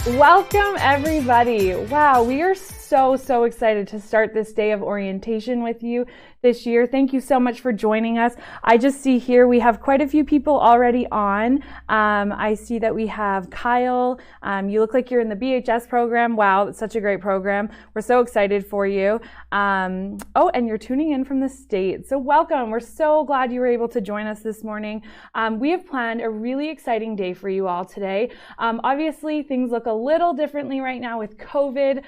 Welcome everybody. Wow, we are so excited to start this day of orientation with you this year. Thank you so much for joining us. I just see here we have quite a few people already on. I see that we have Kyle. You look like you're in the BHS program. Wow, that's such a great program. We're so excited for you. Oh, and you're tuning in from the States. So welcome. We're so glad you were able to join us this morning. We have planned a really exciting day for you all today. Obviously, things look a little differently right now with COVID.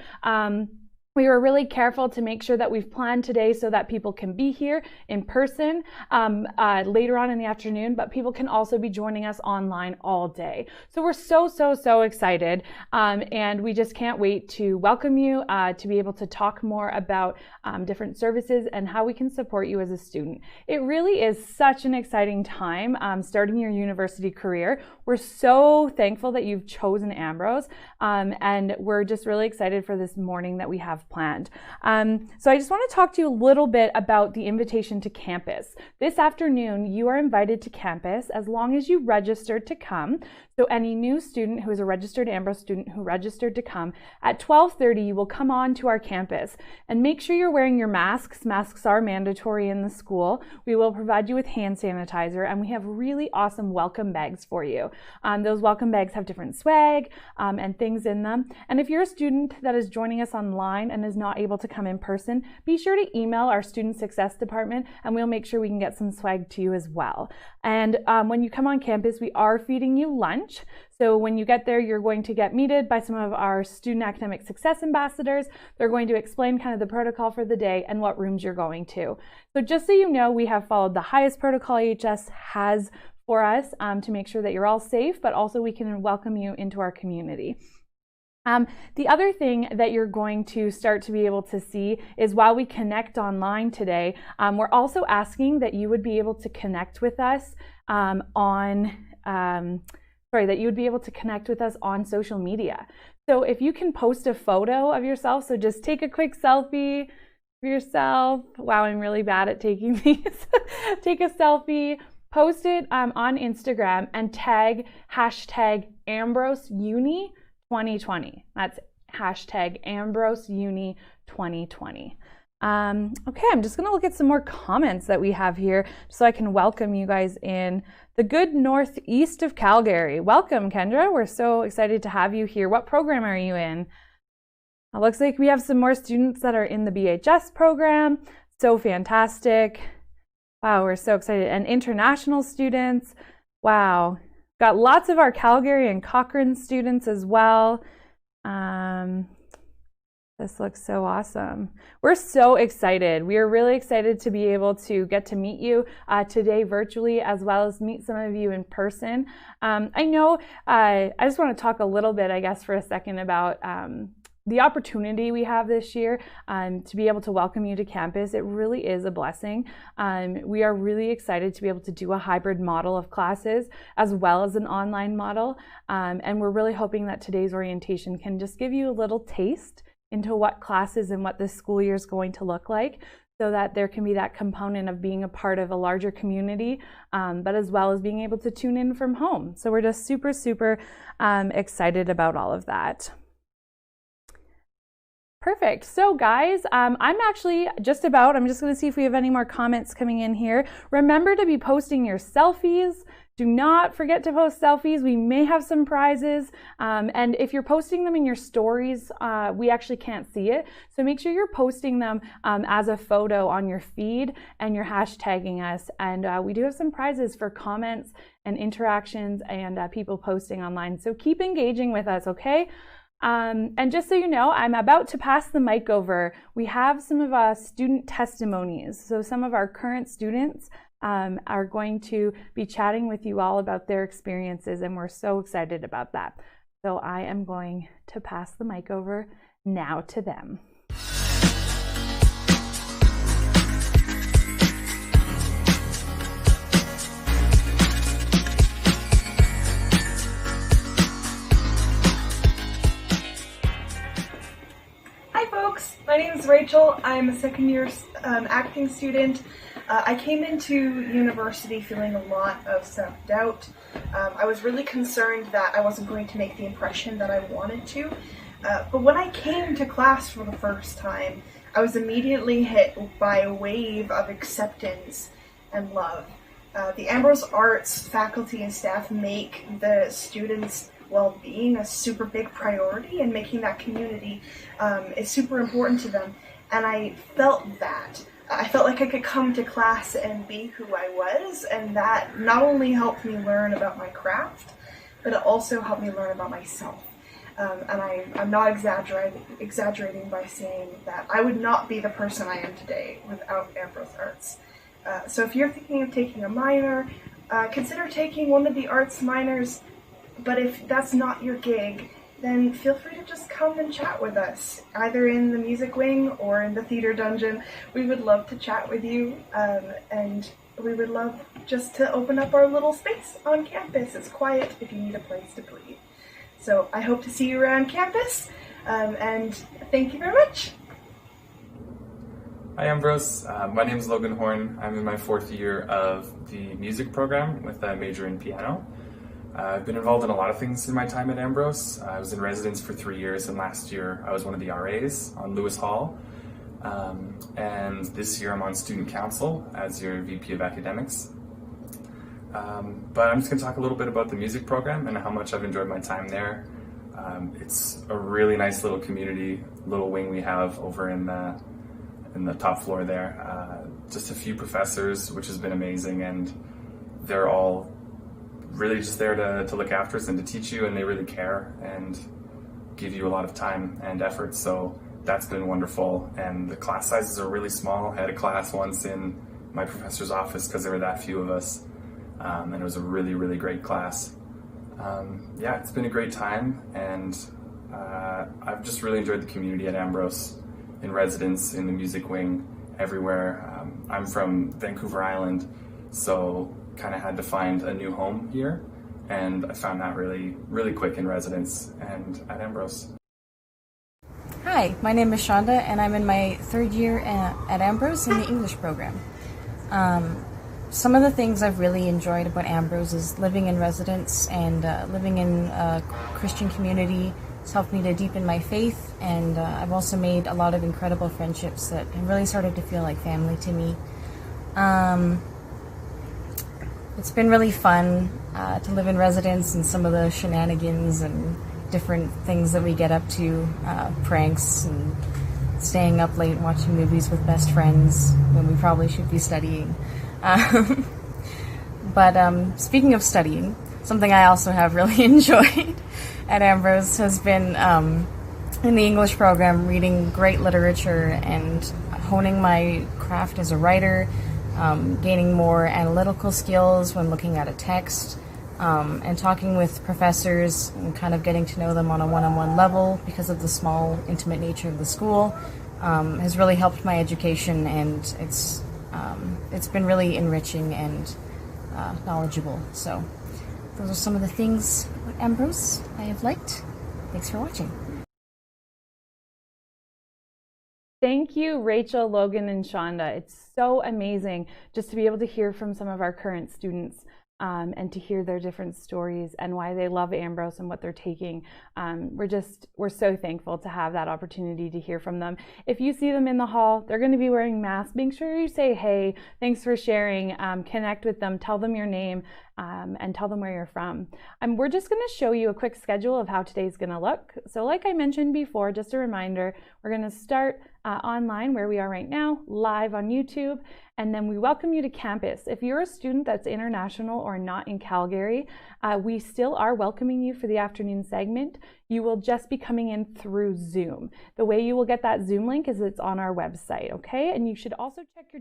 We were really careful to make sure that we've planned today so that people can be here in person later on in the afternoon, but people can also be joining us online all day. So we're so excited, and we just can't wait to welcome you to be able to talk more about different services and how we can support you as a student. It really is such an exciting time starting your university career. We're so thankful that you've chosen Ambrose, and we're just really excited for this morning that we have planned. So I just want to talk to you a little bit about the invitation to campus. This afternoon, you are invited to campus as long as you registered to come. So any new student who is a registered Ambrose student who registered to come, at 12:30 you will come on to our campus and make sure you're wearing your masks. Masks are mandatory in the school. We will provide you with hand sanitizer, and we have really awesome welcome bags for you. Those welcome bags have different swag and things in them. And if you're a student that is joining us online and is not able to come in person, be sure to email our student success department and we'll make sure we can get some swag to you as well. And when you come on campus, we are feeding you lunch. So when you get there, you're going to get meted by some of our student academic success ambassadors. They're going to explain kind of the protocol for the day and what rooms you're going to. So just so you know, we have followed the highest protocol AHS has for us to make sure that you're all safe, but also we can welcome you into our community. The other thing that you're going to start to be able to see is while we connect online today, we're also asking that you would be able to connect with us that you would be able to connect with us on social media. So if you can post a photo of yourself, so just take a quick selfie of yourself. Wow, I'm really bad at taking these. Take a selfie, post it on Instagram and tag hashtag AmbroseUni2020. That's hashtag AmbroseUni2020. Okay, I'm just going to look at some more comments that we have here so I can welcome you guys in the good northeast of Calgary. Welcome, Kendra. We're so excited to have you here. What program are you in? It looks like we have some more students that are in the BHS program. So fantastic. Wow, we're so excited. And international students. Wow. Got lots of our Calgary and Cochrane students as well. This looks so awesome. We're so excited. We are really excited to be able to get to meet you today virtually, as well as meet some of you in person. I know, I just want to talk a little bit, I guess, for a second about the opportunity we have this year to be able to welcome you to campus. It really is a blessing. We are really excited to be able to do a hybrid model of classes as well as an online model. And we're really hoping that today's orientation can just give you a little taste into what classes and what this school year is going to look like, so that there can be that component of being a part of a larger community, but as well as being able to tune in from home. So we're just super excited about all of that. Perfect. So guys, I'm just going to see if we have any more comments coming in here. Remember to be posting your selfies. Do not forget to post selfies. We may have some prizes. And if you're posting them in your stories, we actually can't see it. So make sure you're posting them as a photo on your feed and you're hashtagging us. And we do have some prizes for comments and interactions and people posting online. So keep engaging with us, okay? And just so you know, I'm about to pass the mic over. We have some of our student testimonies. So some of our current students are going to be chatting with you all about their experiences, and we're so excited about that. So I am going to pass the mic over now to them. Hi folks, my name is Rachel. I'm a second year acting student. I came into university feeling a lot of self-doubt. I was really concerned that I wasn't going to make the impression that I wanted to. But when I came to class for the first time, I was immediately hit by a wave of acceptance and love. The Ambrose Arts faculty and staff make the students' well-being a super big priority, and making that community is super important to them. And I felt that. I felt like I could come to class and be who I was, and that not only helped me learn about my craft, but it also helped me learn about myself. And I'm not exaggerating by saying that I would not be the person I am today without Ambrose Arts. So if you're thinking of taking a minor, consider taking one of the arts minors, but if that's not your gig, then feel free to just come and chat with us, either in the music wing or in the theater dungeon. We would love to chat with you, and we would love just to open up our little space on campus. It's quiet if you need a place to breathe. So I hope to see you around campus, and thank you very much. Hi Ambrose, my name is Logan Horn. I'm in my 4th year of the music program with a major in piano. I've been involved in a lot of things in my time at Ambrose. I was in residence for 3 years, and last year I was one of the RAs on Lewis Hall. And this year I'm on student council as your VP of academics. But I'm just going to talk a little bit about the music program and how much I've enjoyed my time there. It's a really nice little community, little wing we have over in the top floor there. Just a few professors, which has been amazing, and they're all really just there to look after us and to teach you, and they really care and give you a lot of time and effort, so that's been wonderful. And the class sizes are really small. I had a class once in my professor's office because there were that few of us, and it was a really, really great class. Yeah, it's been a great time, and I've just really enjoyed the community at Ambrose, in residence, in the music wing, everywhere. I'm from Vancouver Island, so kind of had to find a new home here, and I found that really, really quick in residence and at Ambrose. Hi, my name is Shonda, and I'm in my 3rd year at Ambrose in the English program. Some of the things I've really enjoyed about Ambrose is living in residence and living in a Christian community. It's helped me to deepen my faith, and I've also made a lot of incredible friendships that have really started to feel like family to me. It's been really fun to live in residence, and some of the shenanigans and different things that we get up to, pranks and staying up late watching movies with best friends when we probably should be studying. But speaking of studying, something I also have really enjoyed at Ambrose has been in the English program, reading great literature and honing my craft as a writer, gaining more analytical skills when looking at a text, and talking with professors and kind of getting to know them on a one-on-one level because of the small, intimate nature of the school has really helped my education, and it's been really enriching and knowledgeable. So those are some of the things about Ambrose I have liked. Thanks for watching. Thank you, Rachel, Logan, and Shonda. It's so amazing just to be able to hear from some of our current students and to hear their different stories and why they love Ambrose and what they're taking. We're so thankful to have that opportunity to hear from them. If you see them in the hall, they're going to be wearing masks. Make sure you say, hey, thanks for sharing, connect with them, tell them your name, and tell them where you're from. We're just going to show you a quick schedule of how today's going to look. So like I mentioned before, just a reminder, we're going to start online where we are right now, live on YouTube, and then we welcome you to campus. If you're a student that's international or not in Calgary, we still are welcoming you for the afternoon segment. You will just be coming in through Zoom. The way you will get that Zoom link is it's on our website, okay? And you should also check your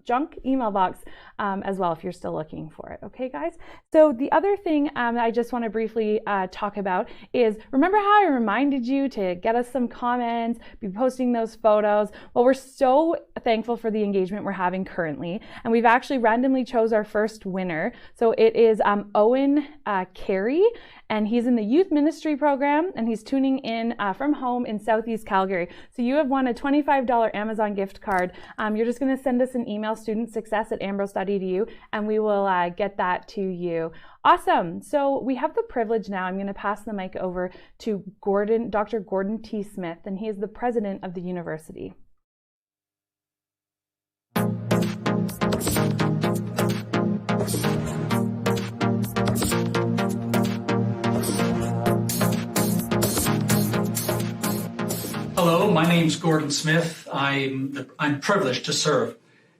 junk email box as well if you're still looking for it, okay guys? So the other thing I just want to briefly talk about is, remember how I reminded you to get us some comments, be posting those photos? Well, we're so thankful for the engagement we're having currently, and we've actually randomly chose our first winner. So it is Owen Carey, and he's in the youth ministry program, and he's tuning in from home in Southeast Calgary. So you have won a $25 Amazon gift card. You're just going to send us an email, studentsuccess@ambrose.edu, and we will get that to you. Awesome. So we have the privilege now. I'm going to pass the mic over to Dr. Gordon T. Smith, and he is the president of the university. Hello, my name's Gordon Smith. I'm privileged to serve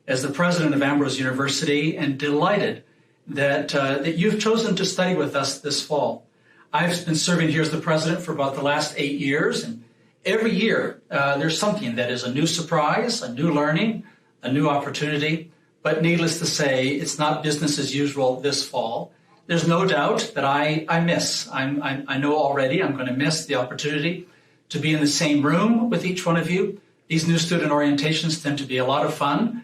as the president of Ambrose University and delighted that you've chosen to study with us this fall. I've been serving here as the president for about the last 8 years, and every year there's something that is a new surprise, a new learning, a new opportunity. But needless to say, it's not business as usual this fall. There's no doubt that I know already I'm going to miss the opportunity to be in the same room with each one of you. These new student orientations tend to be a lot of fun.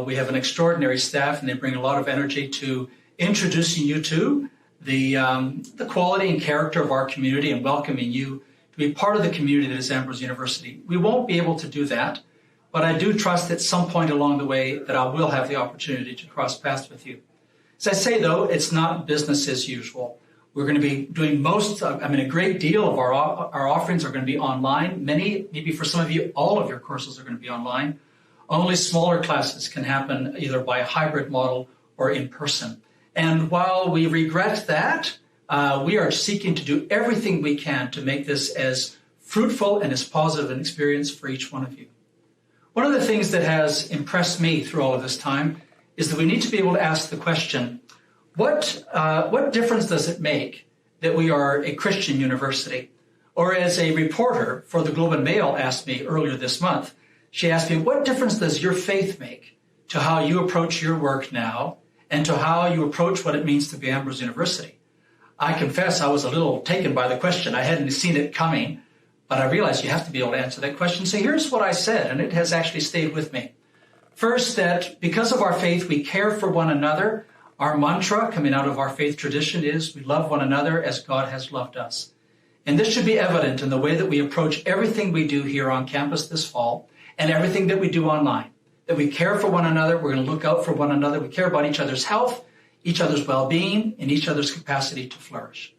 We have an extraordinary staff, and they bring a lot of energy to introducing you to the quality and character of our community and welcoming you to be part of the community that is Ambrose University. We won't be able to do that, but I do trust at some point along the way that I will have the opportunity to cross paths with you. As I say, though, it's not business as usual. We're going to be doing a great deal of our offerings are going to be online. Many, maybe for some of you, all of your courses are going to be online. Only smaller classes can happen either by a hybrid model or in person. And while we regret that, we are seeking to do everything we can to make this as fruitful and as positive an experience for each one of you. One of the things that has impressed me through all of this time is that we need to be able to ask the question, what difference does it make that we are a Christian university? Or as a reporter for the Globe and Mail asked me earlier this month, she asked me, what difference does your faith make to how you approach your work now and to how you approach what it means to be Ambrose University? I confess I was a little taken by the question. I hadn't seen it coming, but I realized you have to be able to answer that question. So here's what I said, and it has actually stayed with me. First, that because of our faith, we care for one another. Our mantra coming out of our faith tradition is we love one another as God has loved us. And this should be evident in the way that we approach everything we do here on campus this fall and everything that we do online. That we care for one another, we're going to look out for one another, we care about each other's health, each other's well-being, and each other's capacity to flourish.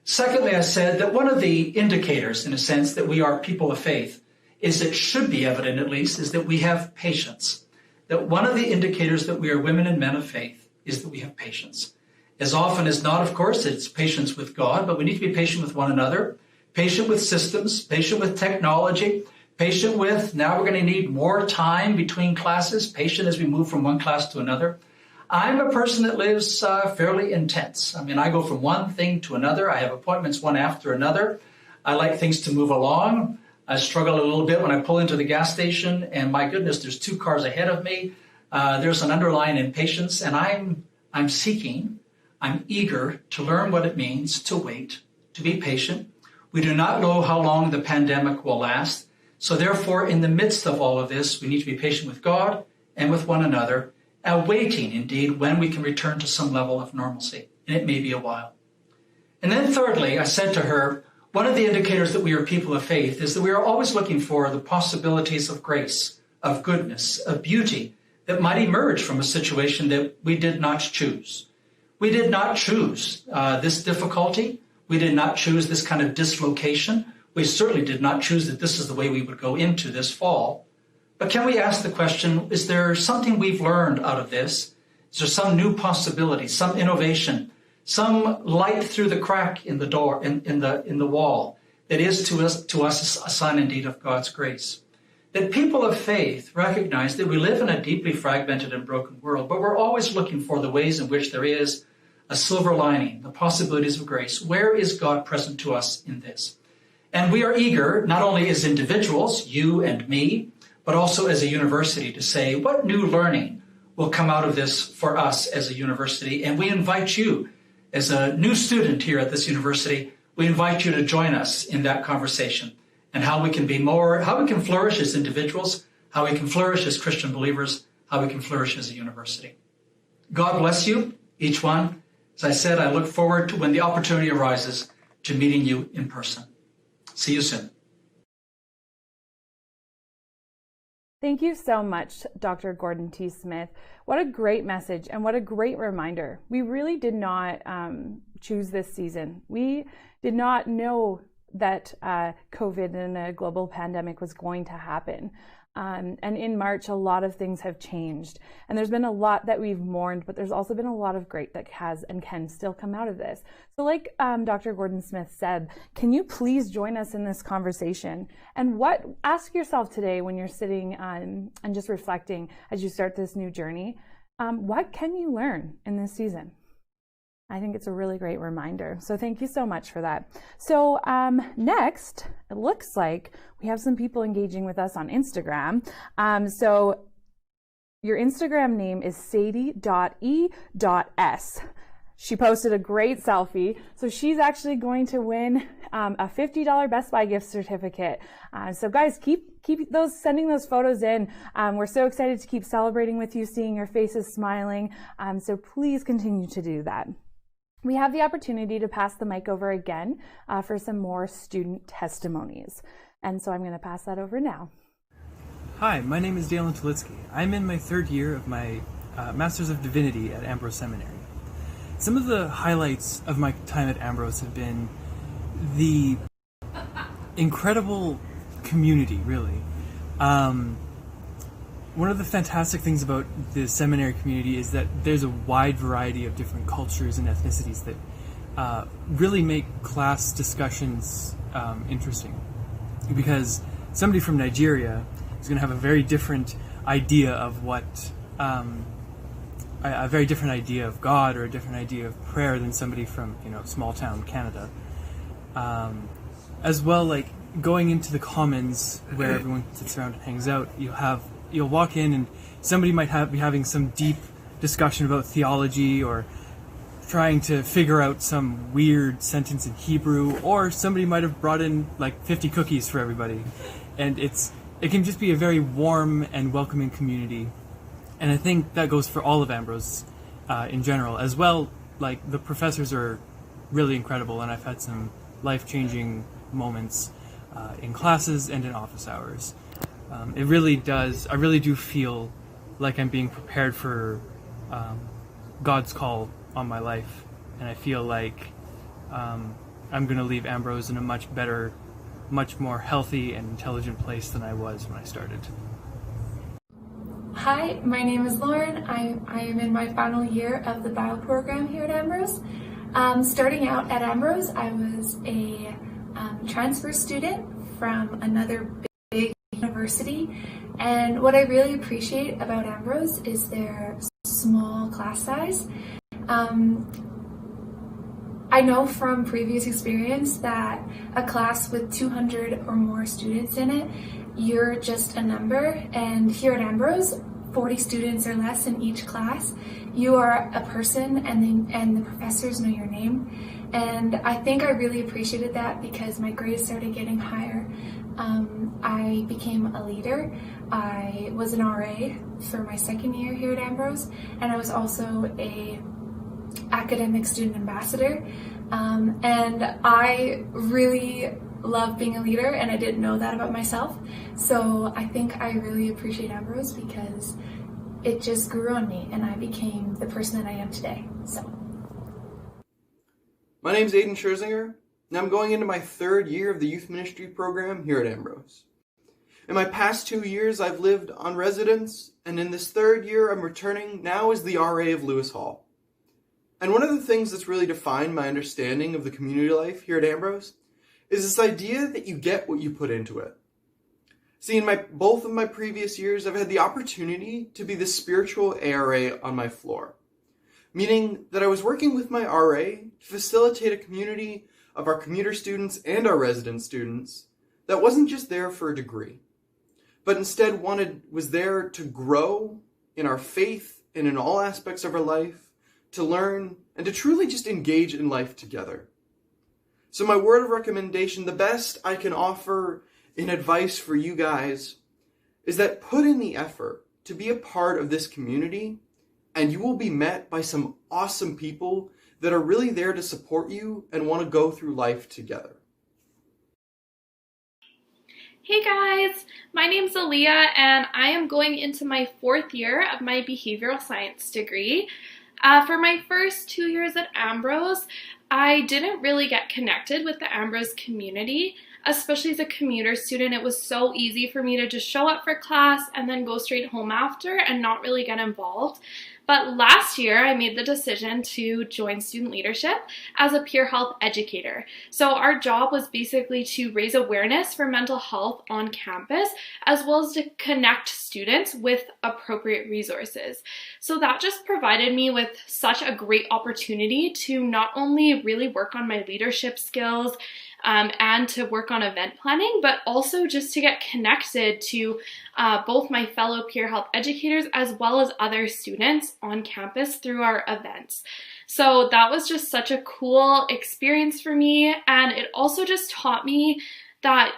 Secondly, I said that one of the indicators, in a sense, that we are people of faith is it should be evident, at least, is that we have patience. That one of the indicators that we are women and men of faith is that we have patience. As often as not, of course, it's patience with God, but we need to be patient with one another, patient with systems, patient with technology, patient with, now we're going to need more time between classes, patient as we move from one class to another. I'm a person that lives fairly intense. I go from one thing to another. I have appointments one after another. I like things to move along. I struggle a little bit when I pull into the gas station, and my goodness, there's 2 cars ahead of me. There's an underlying impatience, and I'm eager to learn what it means to wait, to be patient. We do not know how long the pandemic will last. So therefore, in the midst of all of this, we need to be patient with God and with one another, awaiting, indeed, when we can return to some level of normalcy. And it may be a while. And then thirdly, I said to her, one of the indicators that we are people of faith is that we are always looking for the possibilities of grace, of goodness, of beauty that might emerge from a situation that we did not choose. We did not choose this difficulty. We did not choose this kind of dislocation. We certainly did not choose that this is the way we would go into this fall. But can we ask the question, is there something we've learned out of this? Is there some new possibility, some innovation, some light through the crack in the door, in the wall, that is to us a sign indeed of God's grace? That people of faith recognize that we live in a deeply fragmented and broken world, but we're always looking for the ways in which there is a silver lining, the possibilities of grace. Where is God present to us in this? And we are eager, not only as individuals, you and me, but also as a university to say, what new learning will come out of this for us as a university? And we invite you, as a new student here at this university, we invite you to join us in that conversation and how we can flourish as individuals, how we can flourish as Christian believers, how we can flourish as a university. God bless you, each one. As I said, I look forward to when the opportunity arises to meeting you in person. See you soon. Thank you so much, Dr. Gordon T. Smith. What a great message and what a great reminder. We really did not choose this season. We did not know that COVID and a global pandemic was going to happen. And in March, a lot of things have changed. And there's been a lot that we've mourned, but there's also been a lot of great that has and can still come out of this. So like Dr. Gordon Smith said, can you please join us in this conversation? And ask yourself today when you're sitting and just reflecting as you start this new journey, what can you learn in this season? I think it's a really great reminder. So thank you so much for that. So next, it looks like we have some people engaging with us on Instagram. So your Instagram name is sadie.e.s. She posted a great selfie. So she's actually going to win a $50 Best Buy gift certificate. So guys, keep sending those photos in. We're so excited to keep celebrating with you, seeing your faces smiling. So please continue to do that. We have the opportunity to pass the mic over again for some more student testimonies. And so I'm going to pass that over now. Hi, my name is Dalen Tulitsky. I'm in my third year of my Master's of Divinity at Ambrose Seminary. Some of the highlights of my time at Ambrose have been the incredible community, really. One of the fantastic things about the seminary community is that there's a wide variety of different cultures and ethnicities that really make class discussions interesting. Because somebody from Nigeria is going to have a very different idea of a very different idea of God or a different idea of prayer than somebody from, small town Canada. As well, like going into the commons where everyone sits around and hangs out, you'll walk in and somebody might be having some deep discussion about theology or trying to figure out some weird sentence in Hebrew, or somebody might have brought in like 50 cookies for everybody. And it can just be a very warm and welcoming community. And I think that goes for all of Ambrose in general. As well, like the professors are really incredible, and I've had some life-changing moments in classes and in office hours. I really do feel like I'm being prepared for God's call on my life, and I feel like I'm going to leave Ambrose in a much better, much more healthy and intelligent place than I was when I started. Hi, my name is Lauren. I am in my final year of the bio program here at Ambrose. Starting out at Ambrose, I was a transfer student from another big university, and what I really appreciate about Ambrose is their small class size. I know from previous experience that a class with 200 or more students in it, you're just a number, and here at Ambrose, 40 students or less in each class, you are a person, and the professors know your name. And I think I really appreciated that because my grades started getting higher. I became a leader. I was an RA for my second year here at Ambrose, and I was also a academic student ambassador. And I really love being a leader, and I didn't know that about myself. So I think I really appreciate Ambrose because it just grew on me, and I became the person that I am today. So. My name's Aiden Scherzinger, and I'm going into my third year of the youth ministry program here at Ambrose. In my past 2 years, I've lived on residence, and in this third year, I'm returning now as the RA of Lewis Hall. And one of the things that's really defined my understanding of the community life here at Ambrose is this idea that you get what you put into it. See, in both of my previous years, I've had the opportunity to be the spiritual ARA on my floor, meaning that I was working with my RA to facilitate a community of our commuter students and our resident students that wasn't just there for a degree, but instead was there to grow in our faith and in all aspects of our life, to learn, and to truly just engage in life together. So my word of recommendation, the best I can offer in advice for you guys, is that put in the effort to be a part of this community, and you will be met by some awesome people that are really there to support you and want to go through life together. Hey guys, my name's Aaliyah and I am going into my 4th year of my behavioral science degree. For my first 2 years at Ambrose, I didn't really get connected with the Ambrose community. Especially as a commuter student, it was so easy for me to just show up for class and then go straight home after and not really get involved. But last year, I made the decision to join student leadership as a peer health educator. So our job was basically to raise awareness for mental health on campus, as well as to connect students with appropriate resources. So that just provided me with such a great opportunity to not only really work on my leadership skills, and to work on event planning, but also just to get connected to both my fellow peer health educators as well as other students on campus through our events. So that was just such a cool experience for me, and it also just taught me that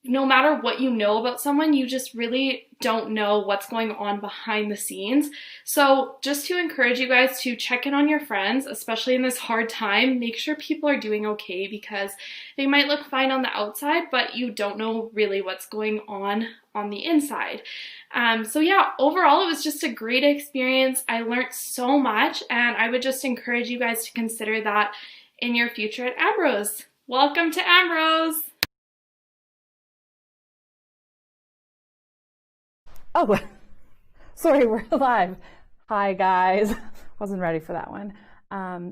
no matter what you know about someone, you just really don't know what's going on behind the scenes. So just to encourage you guys to check in on your friends, especially in this hard time, make sure people are doing okay, because they might look fine on the outside, but you don't know really what's going on the inside. So yeah, overall, it was just a great experience. I learned so much, and I would just encourage you guys to consider that in your future at Ambrose. Welcome to Ambrose! Oh, sorry, we're live. Hi, guys. Wasn't ready for that one.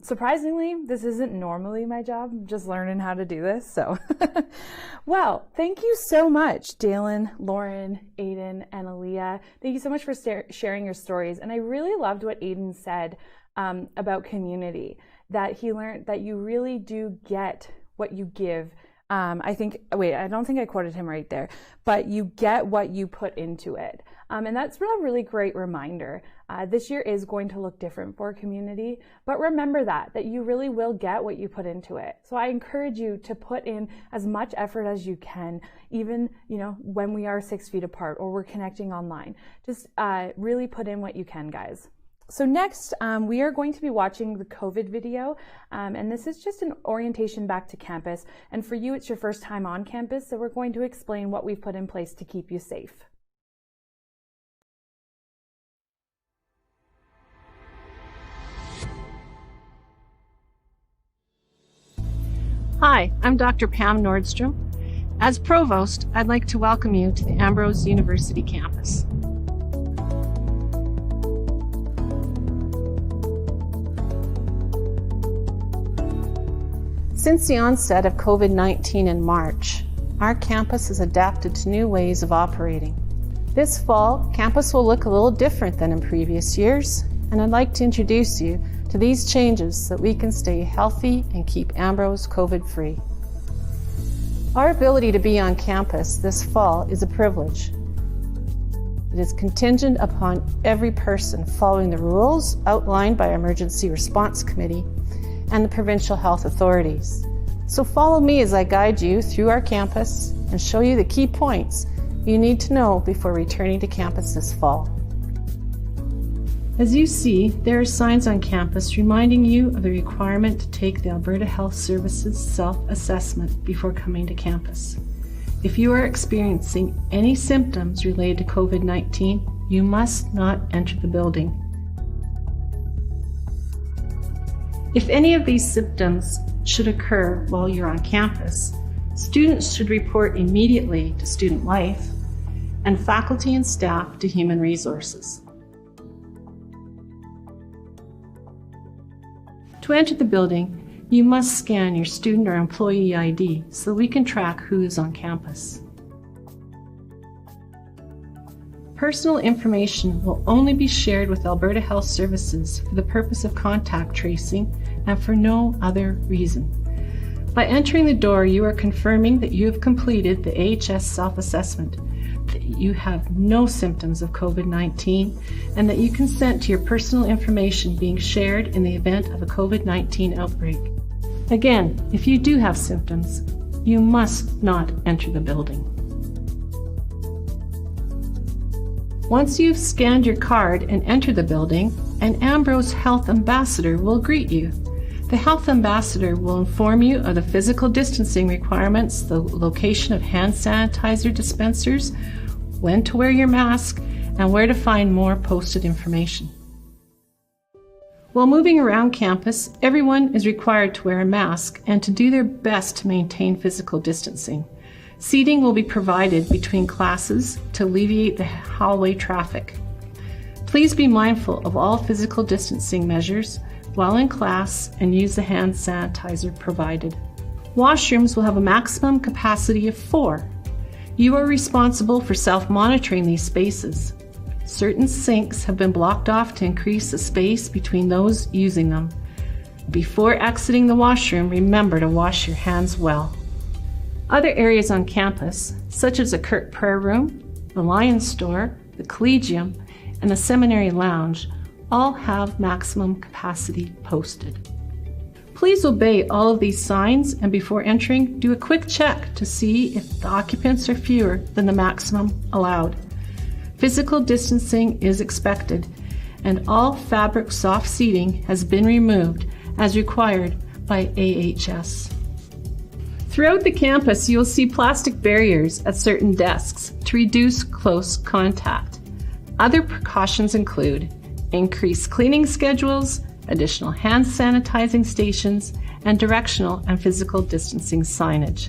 Surprisingly, this isn't normally my job. I'm just learning how to do this, so. Well, thank you so much, Dalen, Lauren, Aiden, and Aaliyah. Thank you so much for sharing your stories. And I really loved what Aiden said about community, that he learned that you really do get what you give. I don't think I quoted him right there, but you get what you put into it. And that's a really great reminder. This year is going to look different for community, but remember that you really will get what you put into it. So I encourage you to put in as much effort as you can, even, when we are 6 feet apart or we're connecting online. Just really put in what you can, guys. So next, we are going to be watching the COVID video, and this is just an orientation back to campus. And for you, it's your first time on campus, so we're going to explain what we've put in place to keep you safe. Hi, I'm Dr. Pam Nordstrom. As Provost, I'd like to welcome you to the Ambrose University campus. Since the onset of COVID-19 in March, our campus has adapted to new ways of operating. This fall, campus will look a little different than in previous years, and I'd like to introduce you to these changes so that we can stay healthy and keep Ambrose COVID-free. Our ability to be on campus this fall is a privilege. It is contingent upon every person following the rules outlined by our Emergency Response Committee and the provincial health authorities. So follow me as I guide you through our campus and show you the key points you need to know before returning to campus this fall. As you see, there are signs on campus reminding you of the requirement to take the Alberta Health Services self-assessment before coming to campus. If you are experiencing any symptoms related to COVID-19, you must not enter the building. If any of these symptoms should occur while you're on campus, students should report immediately to Student Life and faculty and staff to Human Resources. To enter the building, you must scan your student or employee ID so we can track who is on campus. Personal information will only be shared with Alberta Health Services for the purpose of contact tracing and for no other reason. By entering the door, you are confirming that you have completed the AHS self-assessment, that you have no symptoms of COVID-19, and that you consent to your personal information being shared in the event of a COVID-19 outbreak. Again, if you do have symptoms, you must not enter the building. Once you've scanned your card and entered the building, an Ambrose Health Ambassador will greet you. The health ambassador will inform you of the physical distancing requirements, the location of hand sanitizer dispensers, when to wear your mask, and where to find more posted information. While moving around campus, everyone is required to wear a mask and to do their best to maintain physical distancing. Seating will be provided between classes to alleviate the hallway traffic. Please be mindful of all physical distancing measures while in class and use the hand sanitizer provided. Washrooms will have a maximum capacity of 4. You are responsible for self-monitoring these spaces. Certain sinks have been blocked off to increase the space between those using them. Before exiting the washroom, remember to wash your hands well. Other areas on campus, such as the Kirk Prayer Room, the Lions Store, the Collegium, and the Seminary Lounge, all have maximum capacity posted. Please obey all of these signs, and before entering, do a quick check to see if the occupants are fewer than the maximum allowed. Physical distancing is expected, and all fabric soft seating has been removed as required by AHS. Throughout the campus, you will see plastic barriers at certain desks to reduce close contact. Other precautions include increased cleaning schedules, additional hand sanitizing stations, and directional and physical distancing signage.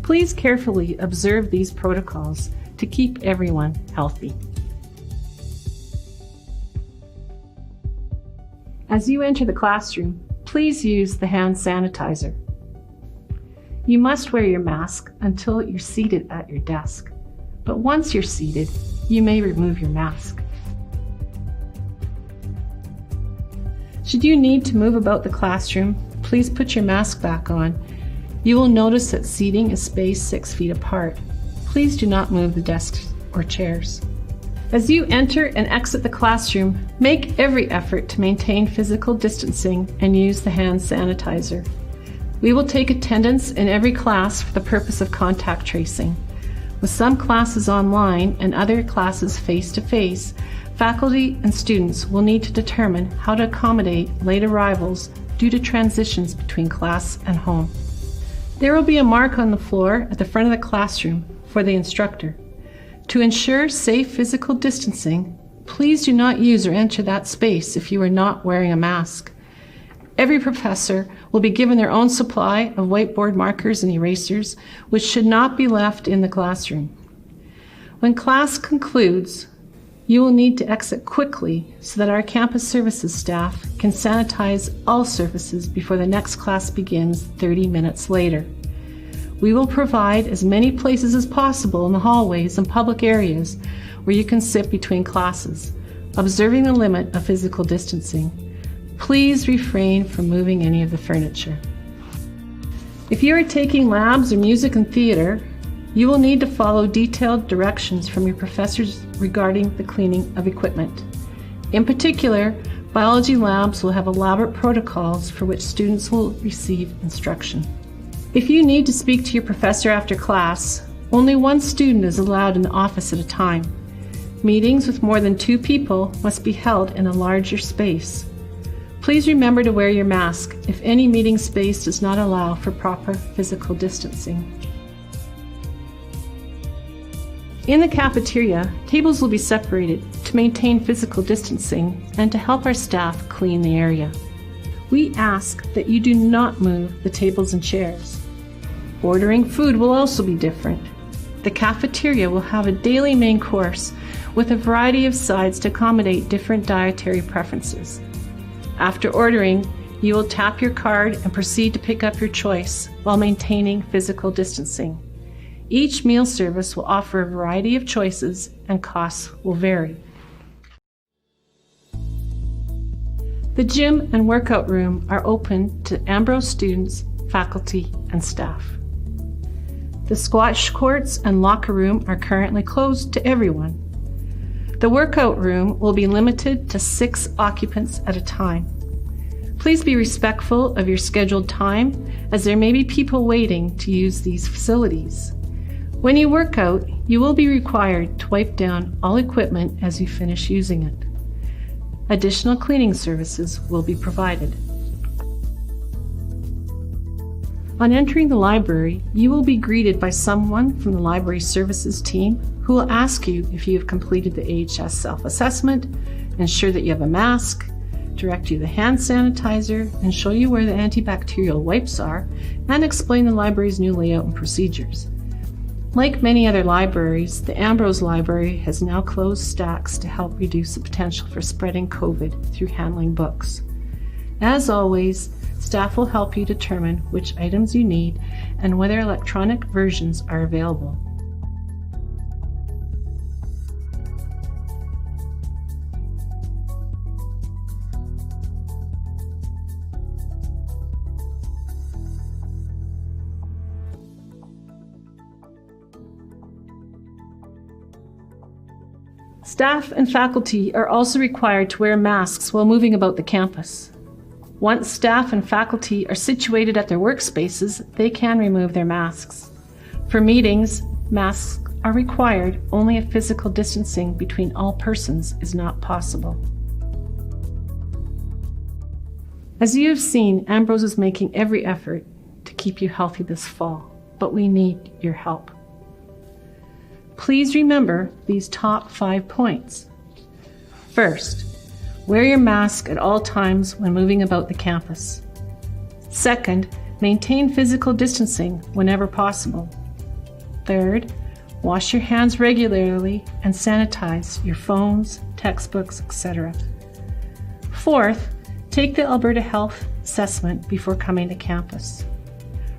Please carefully observe these protocols to keep everyone healthy. As you enter the classroom, please use the hand sanitizer. You must wear your mask until you're seated at your desk, but once you're seated, you may remove your mask. Should you need to move about the classroom, please put your mask back on. You will notice that seating is spaced 6 feet apart. Please do not move the desks or chairs. As you enter and exit the classroom, make every effort to maintain physical distancing and use the hand sanitizer. We will take attendance in every class for the purpose of contact tracing. With some classes online and other classes face-to-face, faculty and students will need to determine how to accommodate late arrivals due to transitions between class and home. There will be a mark on the floor at the front of the classroom for the instructor. To ensure safe physical distancing, please do not use or enter that space if you are not wearing a mask. Every professor will be given their own supply of whiteboard markers and erasers, which should not be left in the classroom. When class concludes, you will need to exit quickly so that our campus services staff can sanitize all surfaces before the next class begins 30 minutes later. We will provide as many places as possible in the hallways and public areas where you can sit between classes, observing the limit of physical distancing. Please refrain from moving any of the furniture. If you are taking labs or music and theater, you will need to follow detailed directions from your professors regarding the cleaning of equipment. In particular, biology labs will have elaborate protocols for which students will receive instruction. If you need to speak to your professor after class, only one student is allowed in the office at a time. Meetings with more than 2 people must be held in a larger space. Please remember to wear your mask if any meeting space does not allow for proper physical distancing. In the cafeteria, tables will be separated to maintain physical distancing and to help our staff clean the area. We ask that you do not move the tables and chairs. Ordering food will also be different. The cafeteria will have a daily main course with a variety of sides to accommodate different dietary preferences. After ordering, you will tap your card and proceed to pick up your choice while maintaining physical distancing. Each meal service will offer a variety of choices and costs will vary. The gym and workout room are open to Ambrose students, faculty, and staff. The squash courts and locker room are currently closed to everyone. The workout room will be limited to 6 occupants at a time. Please be respectful of your scheduled time, as there may be people waiting to use these facilities. When you work out, you will be required to wipe down all equipment as you finish using it. Additional cleaning services will be provided. On entering the library, you will be greeted by someone from the library services team who will ask you if you have completed the AHS self-assessment, ensure that you have a mask, direct you to the hand sanitizer, and show you where the antibacterial wipes are, and explain the library's new layout and procedures. Like many other libraries, the Ambrose Library has now closed stacks to help reduce the potential for spreading COVID through handling books. As always, staff will help you determine which items you need and whether electronic versions are available. Staff and faculty are also required to wear masks while moving about the campus. Once staff and faculty are situated at their workspaces, they can remove their masks. For meetings, masks are required only if physical distancing between all persons is not possible. As you have seen, Ambrose is making every effort to keep you healthy this fall, but we need your help. Please remember these top 5 points. First, wear your mask at all times when moving about the campus. Second, maintain physical distancing whenever possible. Third, wash your hands regularly and sanitize your phones, textbooks, etc. Fourth, take the Alberta Health Assessment before coming to campus.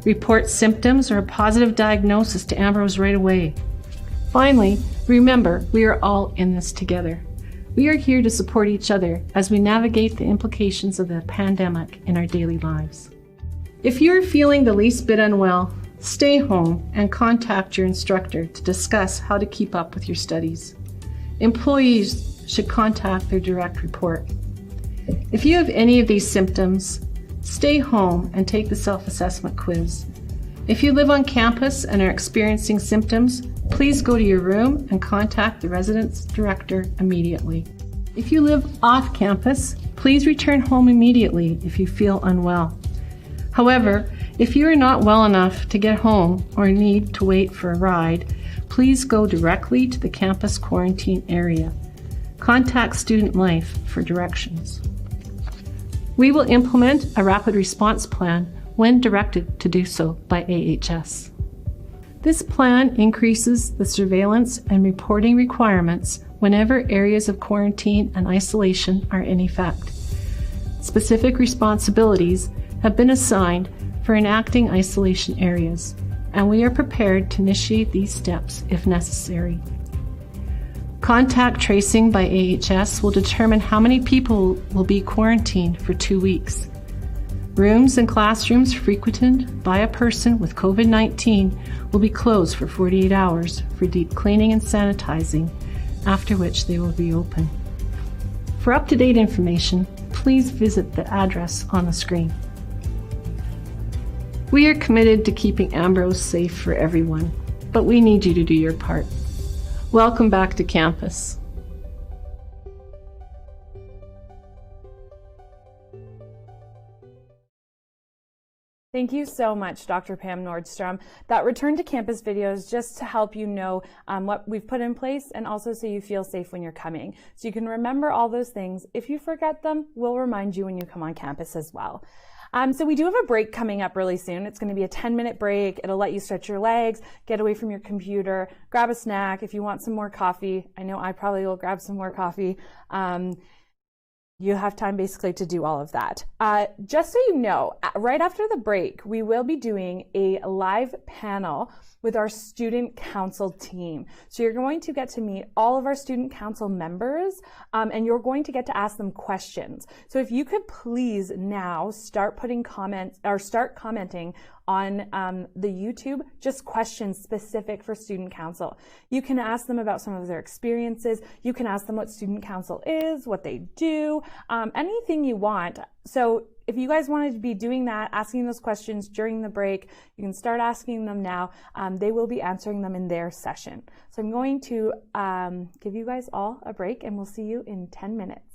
Report symptoms or a positive diagnosis to Ambrose right away. Finally, remember, we are all in this together. We are here to support each other as we navigate the implications of the pandemic in our daily lives. If you are feeling the least bit unwell, stay home and contact your instructor to discuss how to keep up with your studies. Employees should contact their direct report. If you have any of these symptoms, stay home and take the self-assessment quiz. If you live on campus and are experiencing symptoms, please go to your room and contact the residence director immediately. If you live off campus, please return home immediately if you feel unwell. However, if you are not well enough to get home or need to wait for a ride, please go directly to the campus quarantine area. Contact Student Life for directions. We will implement a rapid response plan when directed to do so by AHS. This plan increases the surveillance and reporting requirements whenever areas of quarantine and isolation are in effect. Specific responsibilities have been assigned for enacting isolation areas, and we are prepared to initiate these steps if necessary. Contact tracing by AHS will determine how many people will be quarantined for 2 weeks. Rooms and classrooms frequented by a person with COVID-19 will be closed for 48 hours for deep cleaning and sanitizing, after which they will reopen. For up-to-date information, please visit the address on the screen. We are committed to keeping Ambrose safe for everyone, but we need you to do your part. Welcome back to campus. Thank you so much, Dr. Pam Nordstrom. That return to campus video is just to help you know what we've put in place and also so you feel safe when you're coming. So you can remember all those things. If you forget them, we'll remind you when you come on campus as well. So we do have a break coming up really soon. It's going to be a 10-minute break. It'll let you stretch your legs, get away from your computer, grab a snack. If you want some more coffee, I know I probably will grab some more coffee. You have time basically to do all of that. Just so you know, right after the break, we will be doing a live panel with our student council team. So you're going to get to meet all of our student council members, and you're going to get to ask them questions. So if you could please now start putting comments or start commenting on the YouTube, just questions specific for student council. You can ask them about some of their experiences. You can ask them what student council is, what they do, anything you want. So if you guys wanted to be doing that, asking those questions during the break, you can start asking them now. They will be answering them in their session. So I'm going to give you guys all a break, and we'll see you in 10 minutes.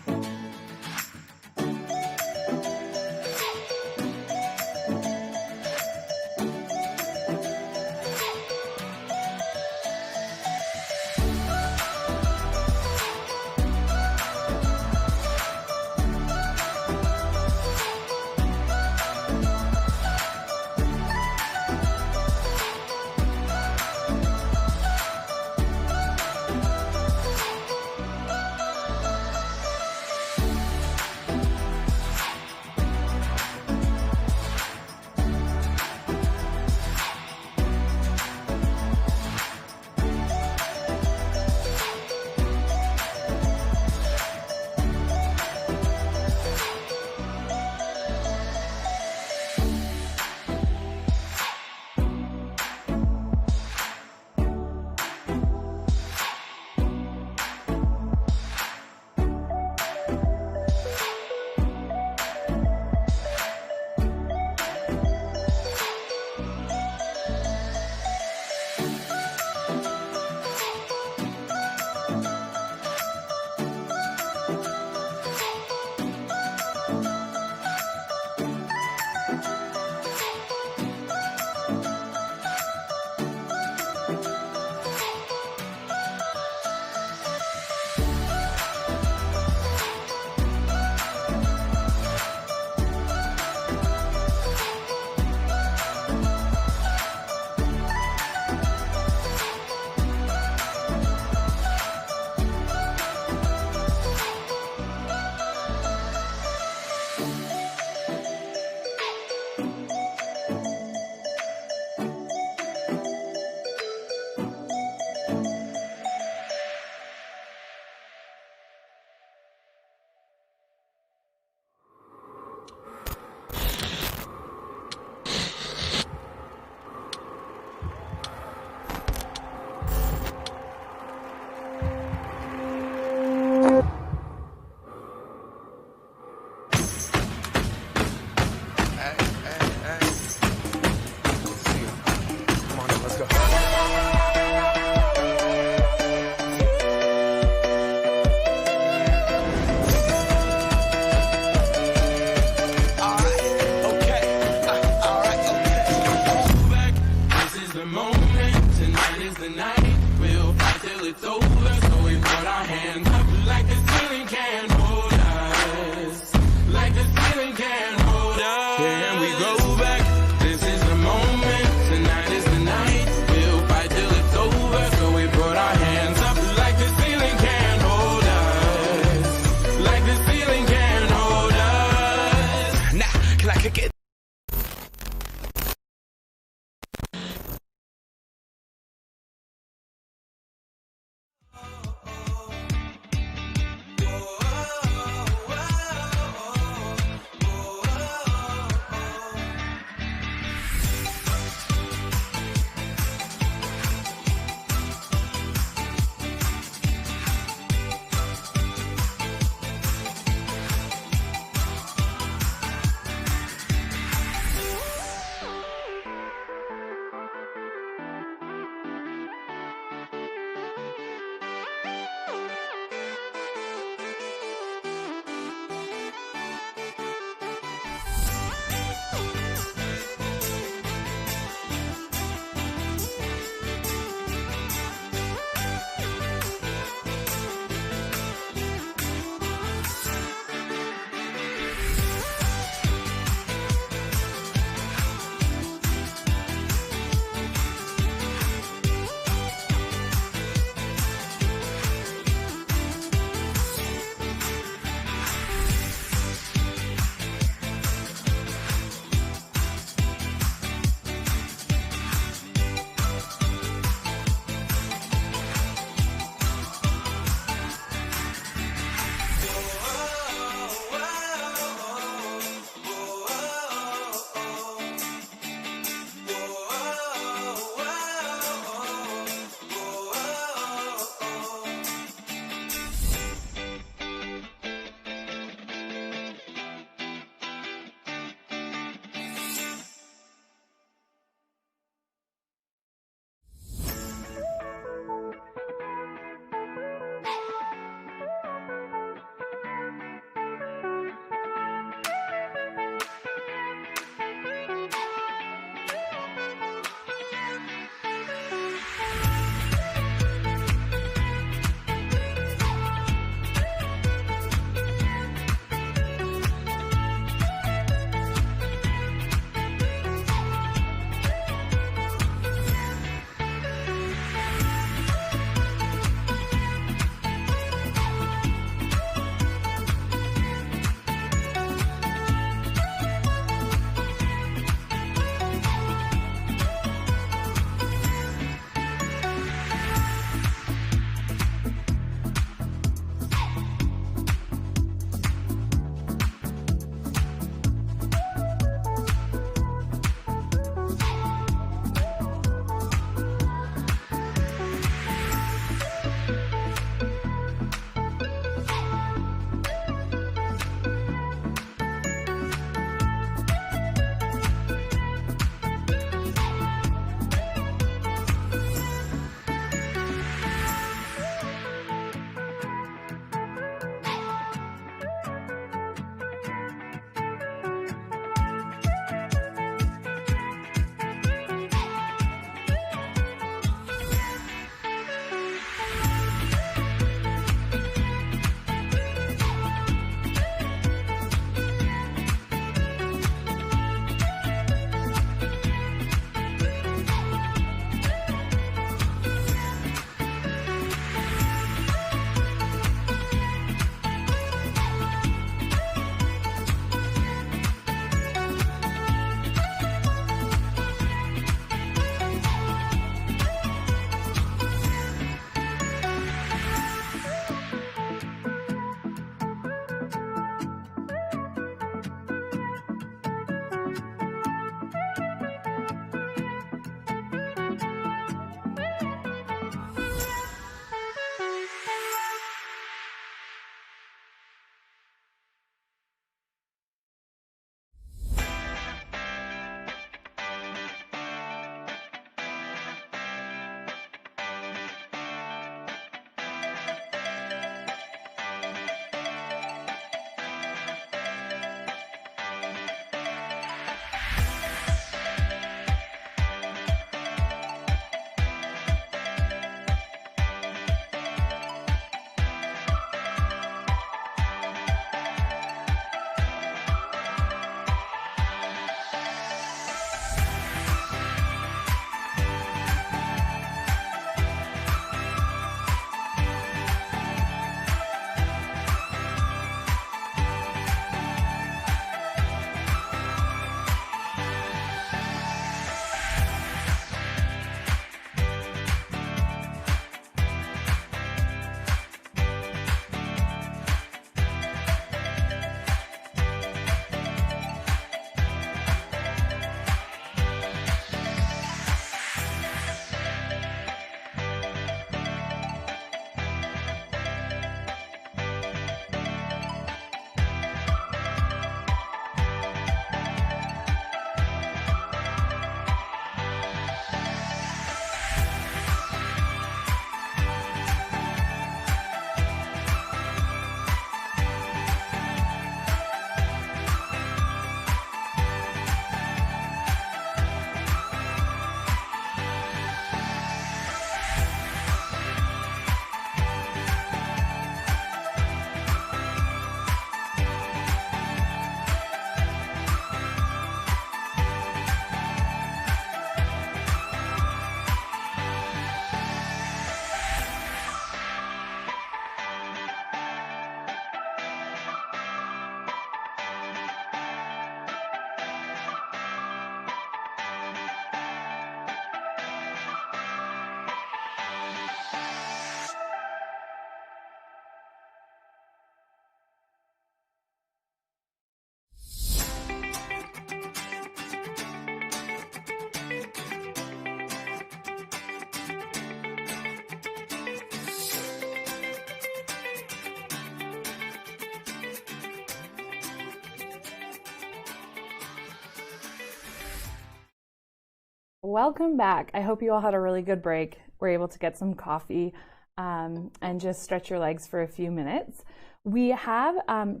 Welcome back. I hope you all had a really good break. We're able to get some coffee and just stretch your legs for a few minutes. We have my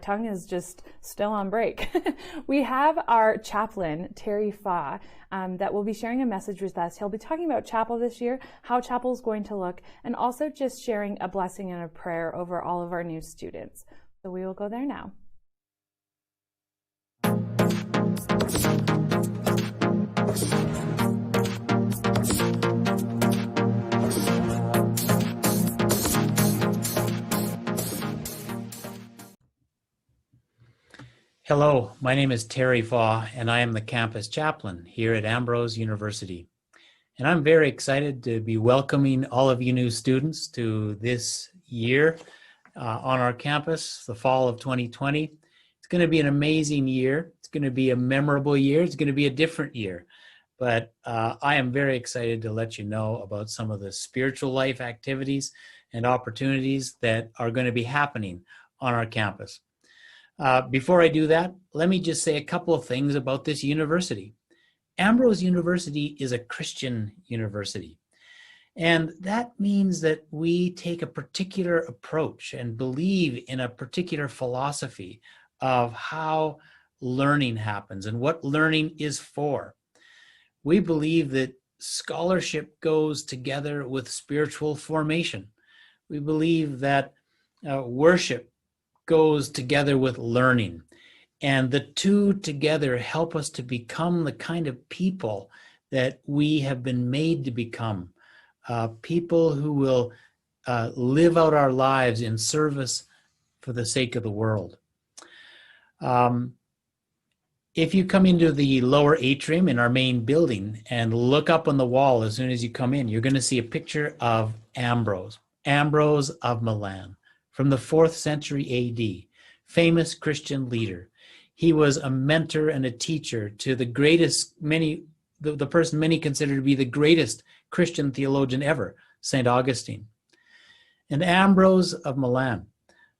tongue is just still on break. We have our chaplain, Terry Fa, that will be sharing a message with us. He'll be talking about chapel this year, how chapel is going to look, and also just sharing a blessing and a prayer over all of our new students. So we will go there now. Hello, my name is Terry Fa, and I am the campus chaplain here at Ambrose University. And I'm very excited to be welcoming all of you new students to this year on our campus, the fall of 2020. It's going to be an amazing year. It's going to be a memorable year. It's going to be a different year. But I am very excited to let you know about some of the spiritual life activities and opportunities that are going to be happening on our campus. Before I do that, let me just say a couple of things about this university. Ambrose University is a Christian university. And that means that we take a particular approach and believe in a particular philosophy of how learning happens and what learning is for. We believe that scholarship goes together with spiritual formation. We believe that worship goes together with learning. And the two together help us to become the kind of people that we have been made to become. People who will live out our lives in service for the sake of the world. If you come into the lower atrium in our main building and look up on the wall as soon as you come in, you're going to see a picture of Ambrose of Milan. From the 4th century AD, famous Christian leader. He was a mentor and a teacher to the person many consider to be the greatest Christian theologian ever, St. Augustine. And Ambrose of Milan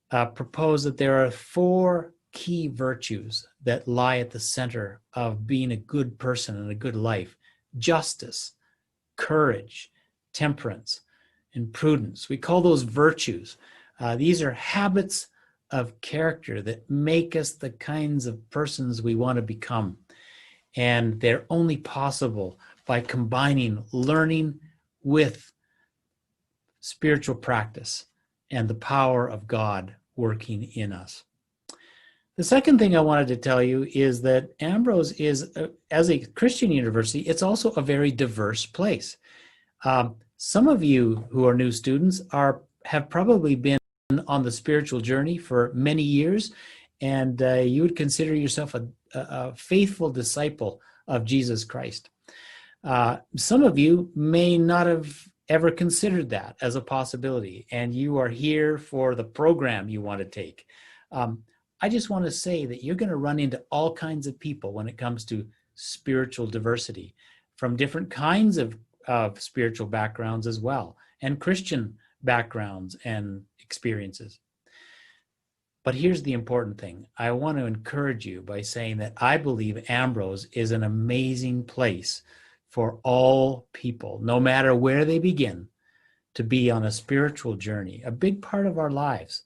proposed that there are 4 key virtues that lie at the center of being a good person and a good life: justice, courage, temperance, and prudence. We call those virtues. These are habits of character that make us the kinds of persons we want to become. And they're only possible by combining learning with spiritual practice and the power of God working in us. The second thing I wanted to tell you is that Ambrose is, as a Christian university, it's also a very diverse place. Some of you who are new students have probably been on the spiritual journey for many years, and you would consider yourself a faithful disciple of Jesus Christ. Some of you may not have ever considered that as a possibility, and you are here for the program you want to take. I just want to say that you're going to run into all kinds of people when it comes to spiritual diversity, from different kinds of spiritual backgrounds as well, and Christian backgrounds and experiences. But here's the important thing. I want to encourage you by saying that I believe Ambrose is an amazing place for all people, no matter where they begin, to be on a spiritual journey, a big part of our lives,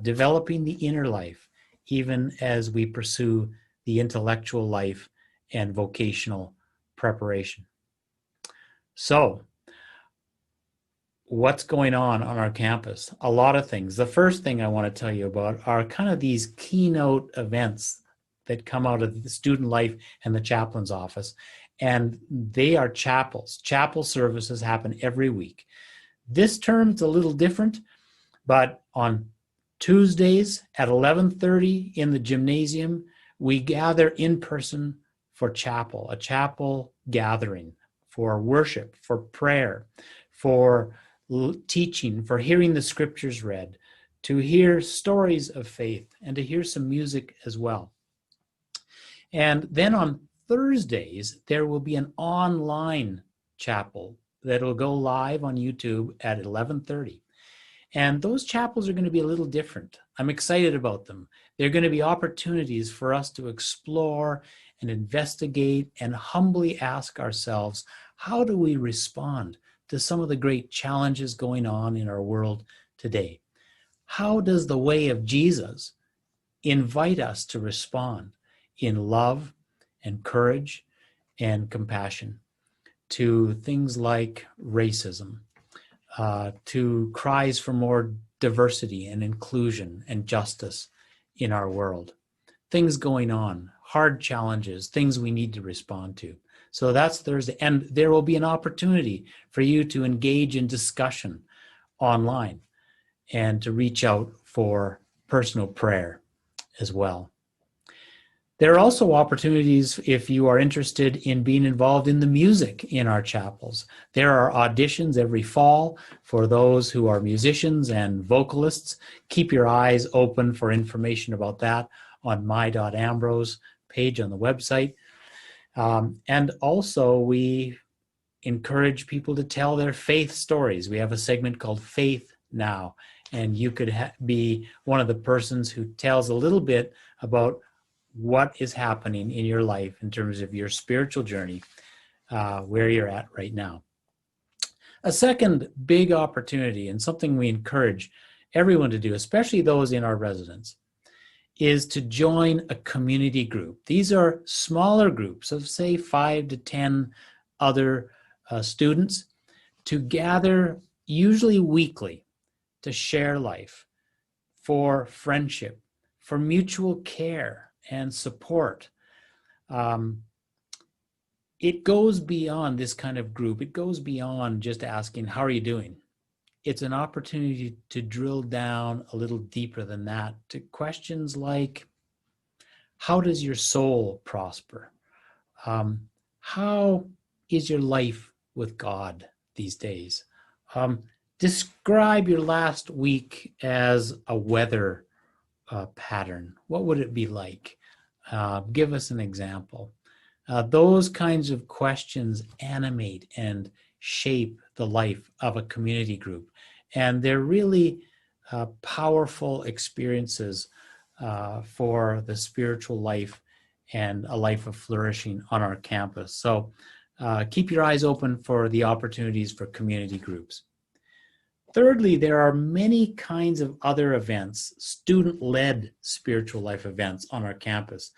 developing the inner life, even as we pursue the intellectual life and vocational preparation. So, what's going on our campus? A lot of things. The first thing I want to tell you about are kind of these keynote events that come out of the student life and the chaplain's office. And they are chapels. Chapel services happen every week. This term is a little different, but on Tuesdays at 11:30 in the gymnasium, we gather in person for chapel, a chapel gathering for worship, for prayer, for teaching, for hearing the scriptures read, to hear stories of faith, and to hear some music as well. And then on Thursdays, there will be an online chapel that will go live on YouTube at 11:30. And those chapels are going to be a little different. I'm excited about them. They're going to be opportunities for us to explore and investigate and humbly ask ourselves, how do we respond to some of the great challenges going on in our world today? How does the way of Jesus invite us to respond in love and courage and compassion to things like racism, to cries for more diversity and inclusion and justice in our world? Things going on, hard challenges, things we need to respond to. So that's Thursday. And there will be an opportunity for you to engage in discussion online and to reach out for personal prayer as well. There are also opportunities if you are interested in being involved in the music in our chapels. There are auditions every fall for those who are musicians and vocalists. Keep your eyes open for information about that on my.ambrose page on the website. And also we encourage people to tell their faith stories. We have a segment called Faith Now, and you could be one of the persons who tells a little bit about what is happening in your life in terms of your spiritual journey, where you're at right now. A second big opportunity, and something we encourage everyone to do, especially those in our residence, is to join a community group. These are smaller groups of, say, 5 to 10 other students to gather, usually weekly, to share life, for friendship, for mutual care and support. It goes beyond this kind of group. It goes beyond just asking, how are you doing? It's an opportunity to drill down a little deeper than that to questions like, how does your soul prosper? How is your life with God these days? Describe your last week as a weather pattern. What would it be like? Give us an example. Those kinds of questions animate and shape the life of a community group. And they're really powerful experiences for the spiritual life and a life of flourishing on our campus. So keep your eyes open for the opportunities for community groups. Thirdly, there are many kinds of other events, student-led spiritual life events on our campus.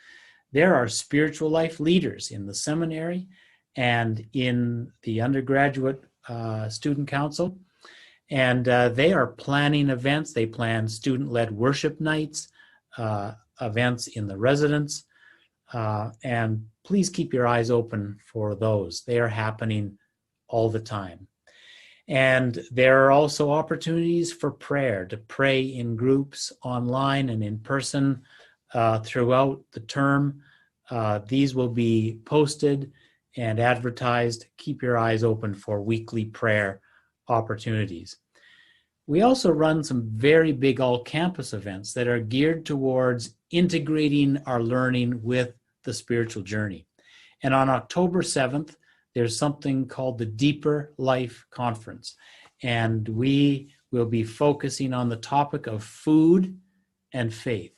There are spiritual life leaders in the seminary and in the undergraduate student council, and they are planning events. They plan student-led worship nights, events in the residence, and please keep your eyes open for those. They are happening all the time. And there are also opportunities for prayer, to pray in groups online and in person throughout the term. These will be posted and advertised. Keep your eyes open for weekly prayer opportunities. We also run some very big all-campus events that are geared towards integrating our learning with the spiritual journey. And on October 7th, there's something called the Deeper Life Conference. And we will be focusing on the topic of food and faith,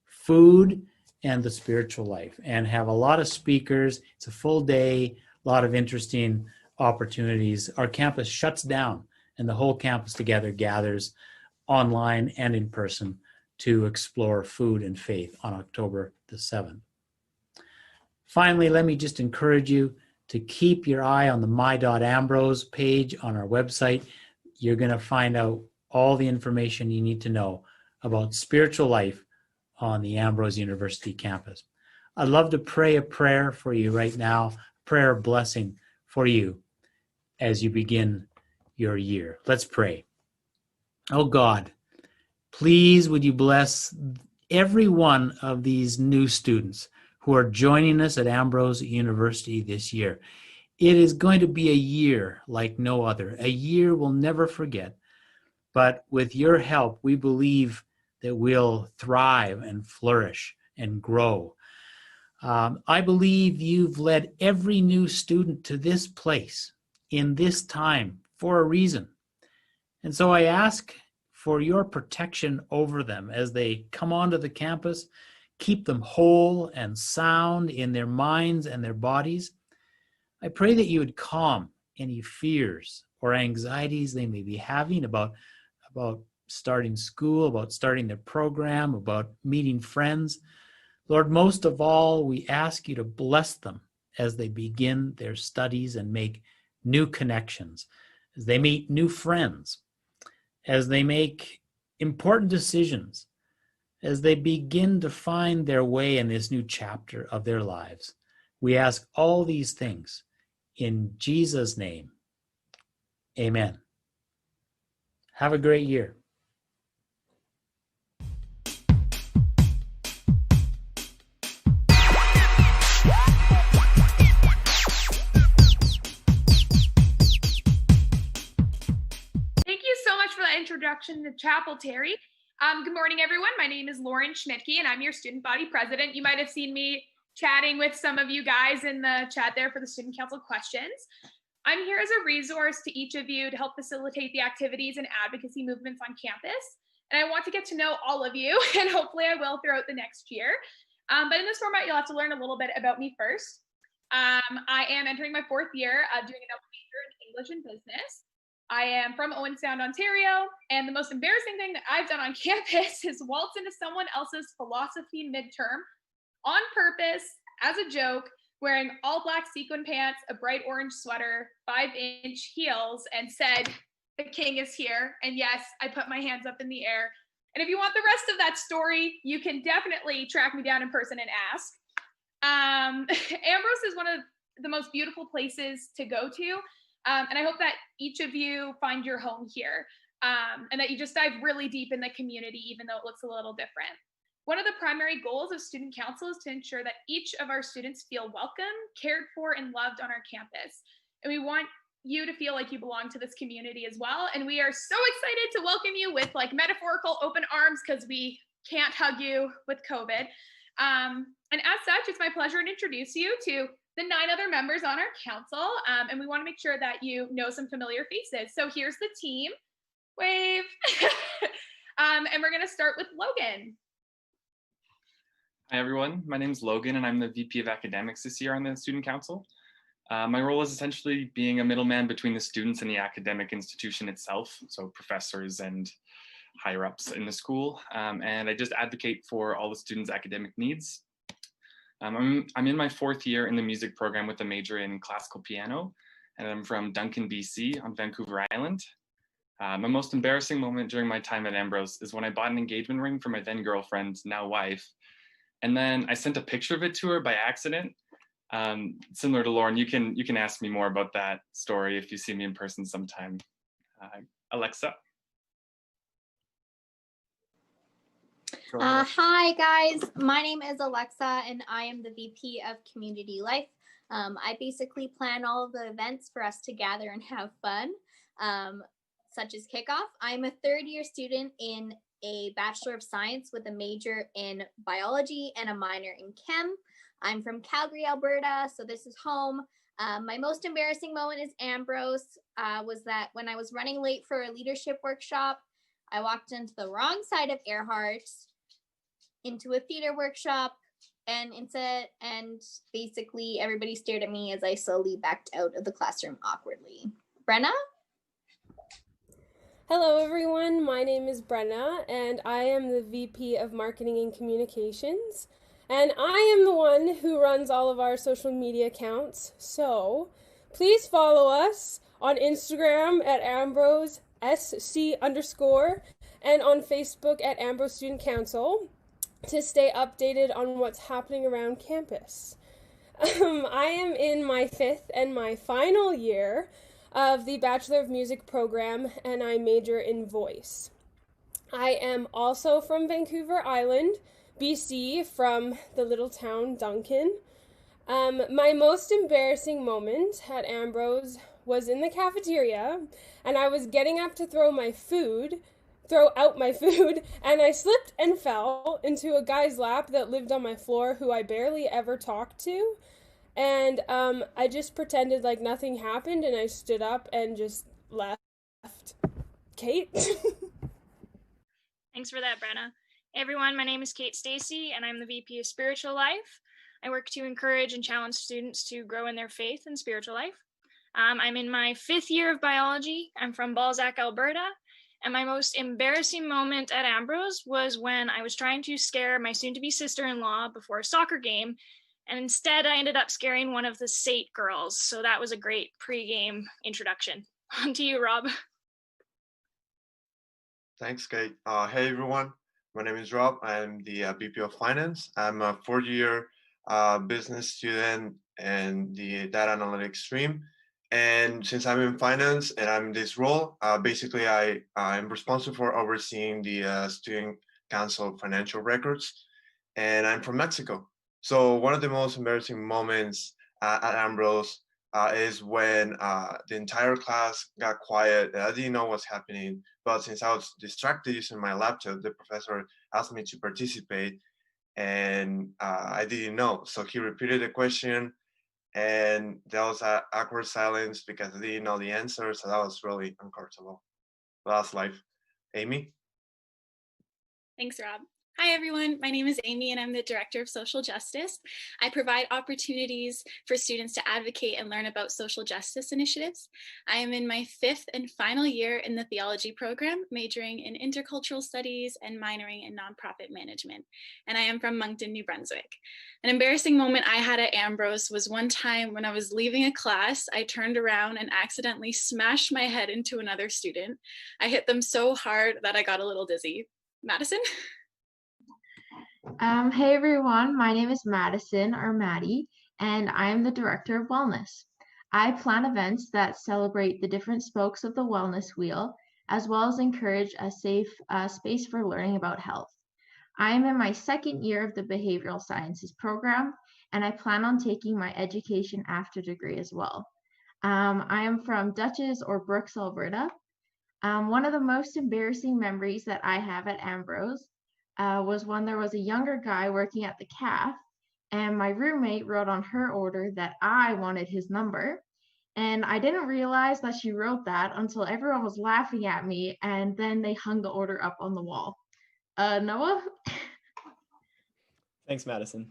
food and the spiritual life, and have a lot of speakers. It's a full day, a lot of interesting opportunities. Our campus shuts down and the whole campus together gathers online and in person to explore food and faith on October the 7th. Finally, let me just encourage you to keep your eye on the my.ambrose page on our website. You're going to find out all the information you need to know about spiritual life on the Ambrose University campus. I'd love to pray a prayer for you right now, a prayer of blessing for you as you begin your year. Let's pray. Oh God, please would you bless every one of these new students who are joining us at Ambrose University this year. It is going to be a year like no other, a year we'll never forget. But with your help, we believe that we'll thrive and flourish and grow. I believe you've led every new student to this place in this time for a reason. And so I ask for your protection over them as they come onto the campus. keep them whole and sound in their minds and their bodies. I pray that you would calm any fears or anxieties they may be having about starting school, about starting their program, about meeting friends. Lord, most of all, we ask you to bless them as they begin their studies and make new connections, as they meet new friends, as they make important decisions, as they begin to find their way in this new chapter of their lives. We ask all these things in Jesus' name. Amen. Have a great year. Thank you so much for that introduction to Chapel, Terry. Good morning, everyone. My name is Lauren Schmidtke, and I'm your student body president. You might have seen me chatting with some of you guys in the chat there for the student council questions. I'm here as a resource to each of you to help facilitate the activities and advocacy movements on campus. And I want to get to know all of you, and hopefully I will throughout the next year. But in this format, you'll have to learn a little bit about me first. I am entering my 4th year of doing a double major in English and business. I am from Owen Sound, Ontario, and the most embarrassing thing that I've done on campus is waltz into someone else's philosophy midterm on purpose, as a joke, wearing all black sequin pants, a bright orange sweater, 5-inch heels, and said, "The king is here." And yes, I put my hands up in the air. And if you want the rest of that story, you can definitely track me down in person and ask. Ambrose is one of the most beautiful places to go to. And I hope that each of you find your home here, and that you just dive really deep in the community, even though it looks a little different. One of the primary goals of student council is to ensure that each of our students feel welcome, cared for, and loved on our campus. And we want you to feel like you belong to this community as well. And we are so excited to welcome you with like metaphorical open arms, because we can't hug you with COVID. And as such, it's my pleasure to introduce you to the 9 other members on our council, and we want to make sure that you know some familiar faces. So here's the team. Wave. And we're going to start with Logan. Hi, everyone. My name is Logan, and I'm the VP of Academics this year on the Student Council. My role is essentially being a middleman between the students and the academic institution itself, so professors and higher-ups in the school, and I just advocate for all the students' academic needs. I'm in my 4th year in the music program with a major in classical piano, and I'm from Duncan, BC on Vancouver Island. My most embarrassing moment during my time at Ambrose is when I bought an engagement ring for my then girlfriend, now wife, and then I sent a picture of it to her by accident. Similar to Lauren, you can ask me more about that story if you see me in person sometime. Alexa. Hi guys, my name is Alexa and I am the VP of Community Life. I basically plan all of the events for us to gather and have fun, such as kickoff. I'm a 3rd year student in a Bachelor of Science with a major in biology and a minor in chem. I'm from Calgary, Alberta, so this is home. My most embarrassing moment is Ambrose, was that when I was running late for a leadership workshop, I walked into the wrong side of Earhart, into a theater workshop, and basically everybody stared at me as I slowly backed out of the classroom awkwardly. Brenna? Hello everyone, my name is Brenna and I am the VP of Marketing and Communications, and I am the one who runs all of our social media accounts, so please follow us on Instagram at Ambrose SC_ and on Facebook at Ambrose Student Council to stay updated on what's happening around campus. I am in my 5th and my final year of the Bachelor of Music program, and I major in voice. I am also from Vancouver Island, BC, from the little town Duncan. My most embarrassing moment at Ambrose was in the cafeteria, and I was getting up to throw out my food, and I slipped and fell into a guy's lap that lived on my floor who I barely ever talked to. And I just pretended like nothing happened, and I stood up and just left. Kate? Thanks for that, Brenna. Hey everyone, my name is Kate Stacy and I'm the VP of Spiritual Life. I work to encourage and challenge students to grow in their faith and spiritual life. I'm in my 5th year of biology. I'm from Balzac, Alberta. And my most embarrassing moment at Ambrose was when I was trying to scare my soon-to-be sister-in-law before a soccer game. And instead I ended up scaring one of the SATE girls. So that was a great pre-game introduction. On to you, Rob. Thanks, Kate. Hey, everyone. My name is Rob. I'm the VP of Finance. I'm a 4th-year business student in the data analytics stream. And since I'm in finance and I'm in this role, basically I'm responsible for overseeing the student council financial records. And I'm from Mexico. So one of the most embarrassing moments at Ambrose is when the entire class got quiet. I didn't know what's happening, but since I was distracted using my laptop, the professor asked me to participate, and I didn't know. So he repeated the question, and there was an awkward silence because I didn't know the answer. So that was really uncomfortable. That's life. Amy? Thanks, Rob. Hi, everyone. My name is Amy, and I'm the Director of Social Justice. I provide opportunities for students to advocate and learn about social justice initiatives. I am in my 5th and final year in the theology program, majoring in intercultural studies and minoring in nonprofit management. And I am from Moncton, New Brunswick. An embarrassing moment I had at Ambrose was one time when I was leaving a class, I turned around and accidentally smashed my head into another student. I hit them so hard that I got a little dizzy. Madison? Hey everyone, my name is Madison, or Maddie, and I am the Director of Wellness. I plan events that celebrate the different spokes of the wellness wheel, as well as encourage a safe space for learning about health. I am in my 2nd year of the Behavioral Sciences program, and I plan on taking my Education After degree as well. I am from Dutchess or Brooks, Alberta. One of the most embarrassing memories that I have at Ambrose was when there was a younger guy working at the caf, and my roommate wrote on her order that I wanted his number. And I didn't realize that she wrote that until everyone was laughing at me, and then they hung the order up on the wall. Noah? Thanks, Madison.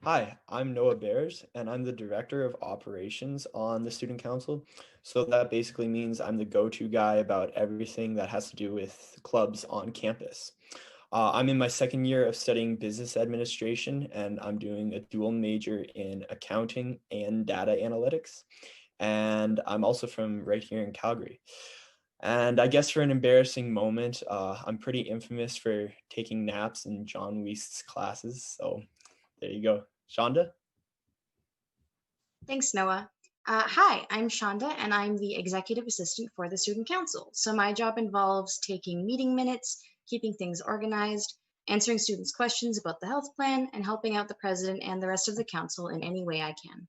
Hi, I'm Noah Bears, and I'm the Director of Operations on the Student Council. So that basically means I'm the go-to guy about everything that has to do with clubs on campus. I'm in my 2nd year of studying business administration, and I'm doing a dual major in accounting and data analytics. And I'm also from right here in Calgary. And I guess for an embarrassing moment, I'm pretty infamous for taking naps in John Weist's classes. So there you go. Shonda? Thanks, Noah. Hi, I'm Shonda, and I'm the Executive Assistant for the Student Council. So my job involves taking meeting minutes, keeping things organized, answering students' questions about the health plan, and helping out the president and the rest of the council in any way I can.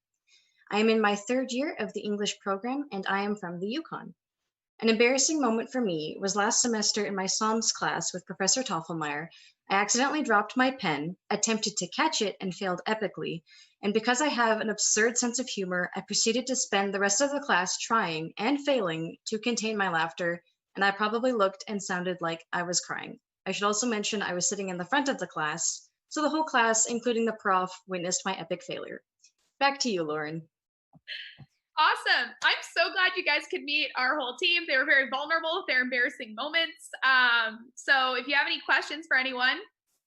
I am in my 3rd year of the English program, and I am from the Yukon. An embarrassing moment for me was last semester in my Psalms class with Professor Toffelmeyer. I accidentally dropped my pen, attempted to catch it, and failed epically. And because I have an absurd sense of humor, I proceeded to spend the rest of the class trying and failing to contain my laughter, and I probably looked and sounded like I was crying. I should also mention I was sitting in the front of the class, so the whole class, including the prof, witnessed my epic failure. Back to you, Lauren. Awesome. I'm so glad you guys could meet our whole team. They were very vulnerable with their embarrassing moments. So if you have any questions for anyone,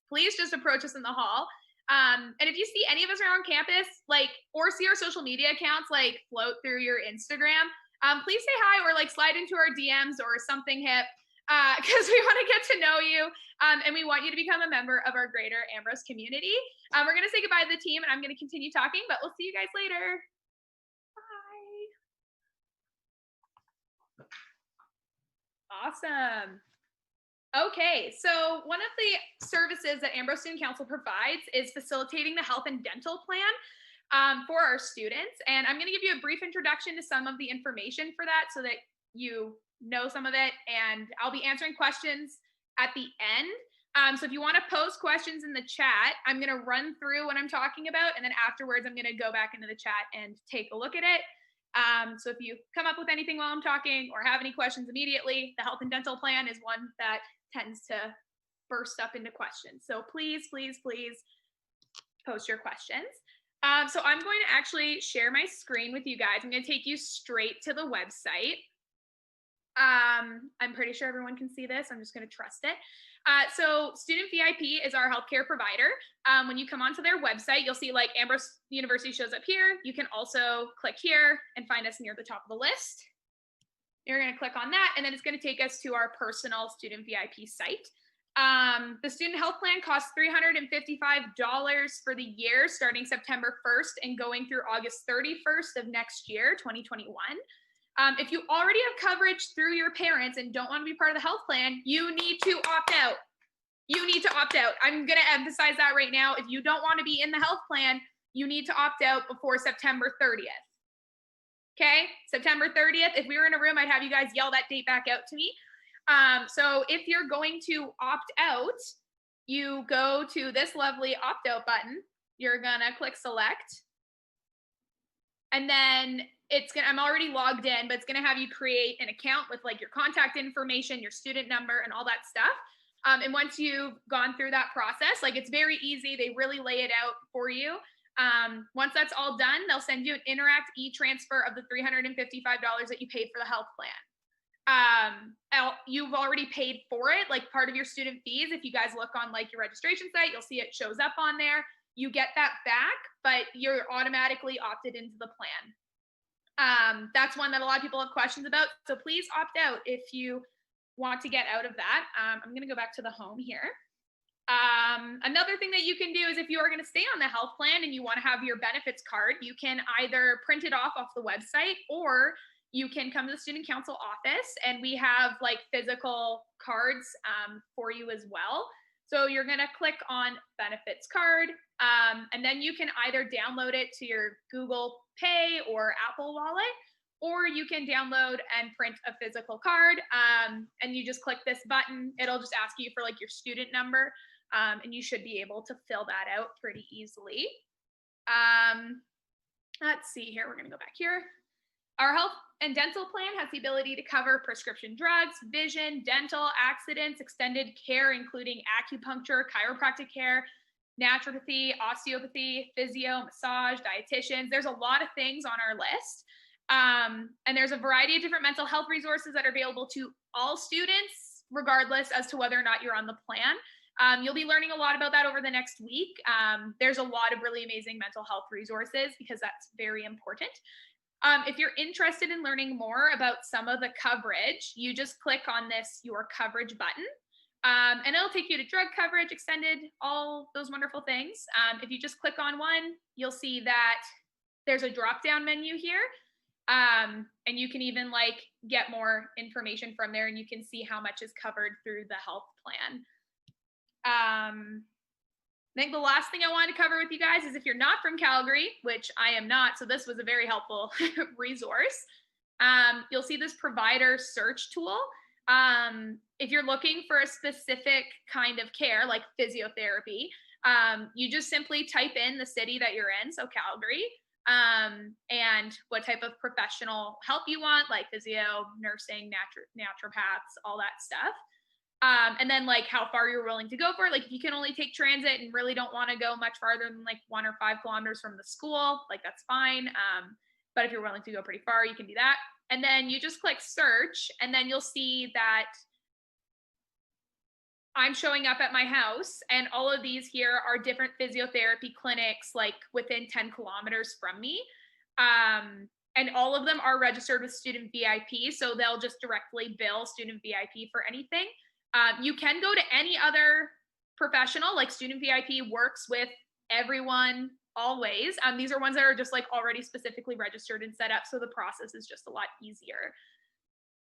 please just approach us in the hall. And if you see any of us around campus, or see our social media accounts, float through your Instagram, please say hi or slide into our DMs or something hip, because we want to get to know you. And we want you to become a member of our greater Ambrose community. We're going to say goodbye to the team, and I'm going to continue talking, but we'll see you guys later. Awesome. Okay, so one of the services that Ambrose Student Council provides is facilitating the health and dental plan for our students. And I'm going to give you a brief introduction to some of the information for that so that you know some of it. And I'll be answering questions at the end. So if you want to post questions in the chat, I'm going to run through what I'm talking about. And then afterwards, I'm going to go back into the chat and take a look at it. So if you come up with anything while I'm talking or have any questions immediately, the health and dental plan is one that tends to burst up into questions. So please, please, please post your questions. So I'm going to actually share my screen with you guys. I'm going to take you straight to the website. I'm pretty sure everyone can see this. I'm just going to trust it. So Student VIP is our healthcare provider. When you come onto their website, you'll see like Ambrose University shows up here. You can also click here and find us near the top of the list. You're going to click on that, and then it's going to take us to our personal Student VIP site. The student health plan costs $355 for the year starting September 1st and going through August 31st of next year, 2021. If you already have coverage through your parents and don't want to be part of the health plan, you need to opt out. You need to opt out. I'm going to emphasize that right now. If you don't want to be in the health plan, you need to opt out before September 30th. Okay, September 30th. If we were in a room, I'd have you guys yell that date back out to me. So if you're going to opt out, you go to this lovely opt out button. You're gonna click select. And then I'm already logged in, but it's gonna have you create an account with like your contact information, your student number, and all that stuff. And once you've gone through that process, like it's very easy. They really lay it out for you. Once that's all done, they'll send you an Interact e-transfer of the $355 that you paid for the health plan. You've already paid for it, like part of your student fees. If you guys look on like your registration site, you'll see it shows up on there. You get that back, but you're automatically opted into the plan. That's one that a lot of people have questions about. So please opt out if you want to get out of that. I'm going to go back to the home here. Another thing that you can do is if you are going to stay on the health plan and you want to have your benefits card, you can either print it off the website, or you can come to the student council office and we have like physical cards for you as well. So you're going to click on benefits card, and then you can either download it to your Google Pay or Apple Wallet, or you can download and print a physical card, and you just click this button. It'll just ask you for like your student number, and you should be able to fill that out pretty easily. Let's see here. We're going to go back here. Our health and dental plan has the ability to cover prescription drugs, vision, dental, accidents, extended care, including acupuncture, chiropractic care, naturopathy, osteopathy, physio, massage, dietitians. There's a lot of things on our list. And there's a variety of different mental health resources that are available to all students, regardless as to whether or not you're on the plan. You'll be learning a lot about that over the next week. There's a lot of really amazing mental health resources because that's very important. If you're interested in learning more about some of the coverage, you just click on this Your Coverage button, and it'll take you to drug coverage, extended, all those wonderful things. If you just click on one, you'll see that there's a drop-down menu here, and you can even like get more information from there, and you can see how much is covered through the health plan. I think the last thing I wanted to cover with you guys is if you're not from Calgary, which I am not, so this was a very helpful resource. You'll see this provider search tool. If you're looking for a specific kind of care, like physiotherapy, you just simply type in the city that you're in, so Calgary, and what type of professional help you want, like physio, nursing, naturopaths, all that stuff. And then like how far you're willing to go for it. Like if you can only take transit and really don't want to go much farther than like 1 or 5 kilometers from the school, like that's fine. But if you're willing to go pretty far, you can do that. And then you just click search, and then you'll see that I'm showing up at my house, and all of these here are different physiotherapy clinics like within 10 kilometers from me. And all of them are registered with Student VIP, so they'll just directly bill Student VIP for anything. You can go to any other professional, like Student VIP works with everyone always. These are ones that are just like already specifically registered and set up, so the process is just a lot easier.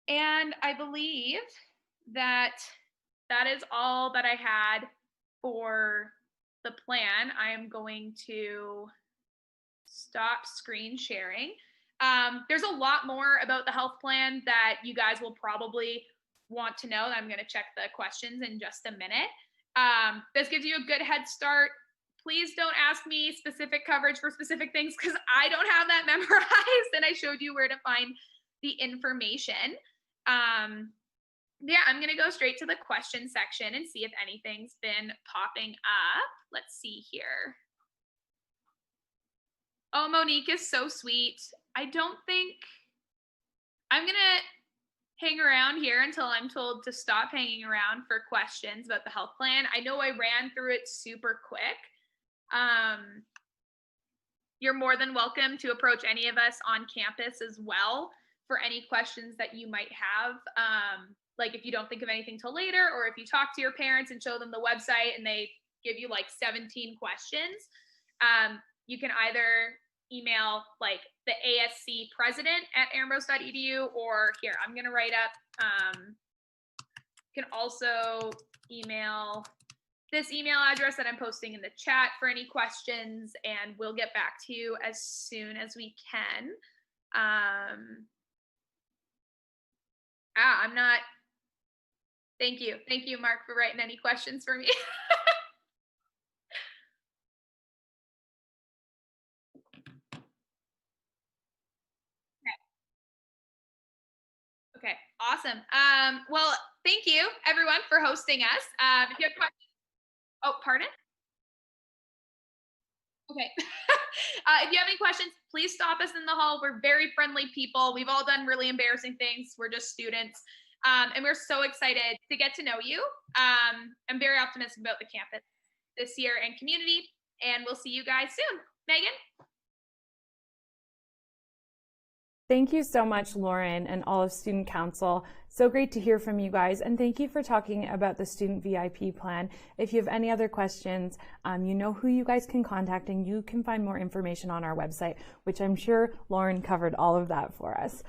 And I believe that that is all that I had for the plan. I am going to stop screen sharing. There's a lot more about the health plan that you guys will probably want to know. I'm going to check the questions in just a minute. This gives you a good head start. Please don't ask me specific coverage for specific things because I don't have that memorized, and I showed you where to find the information. Yeah, I'm going to go straight to the question section and see if anything's been popping up. Let's see here. Oh, Monique is so sweet. I don't think I'm going to hang around here until I'm told to stop hanging around for questions about the health plan. I know I ran through it super quick. You're more than welcome to approach any of us on campus as well for any questions that you might have. Like if you don't think of anything till later, or if you talk to your parents and show them the website and they give you like 17 questions, you can either email like the ASC president at ambrose.edu, or here, I'm going to write up, you can also email this email address that I'm posting in the chat for any questions, and we'll get back to you as soon as we can. I'm not, thank you, Mark, for writing any questions for me. Okay, awesome. Well, thank you everyone for hosting us. If you have questions, oh, pardon? Okay. If you have any questions, please stop us in the hall. We're very friendly people. We've all done really embarrassing things. We're just students. And we're so excited to get to know you. I'm very optimistic about the campus this year and community, and we'll see you guys soon. Megan? Thank you so much, Lauren, and all of Student Council. So great to hear from you guys, and thank you for talking about the Student VIP plan. If you have any other questions, you know who you guys can contact, and you can find more information on our website, which I'm sure Lauren covered all of that for us.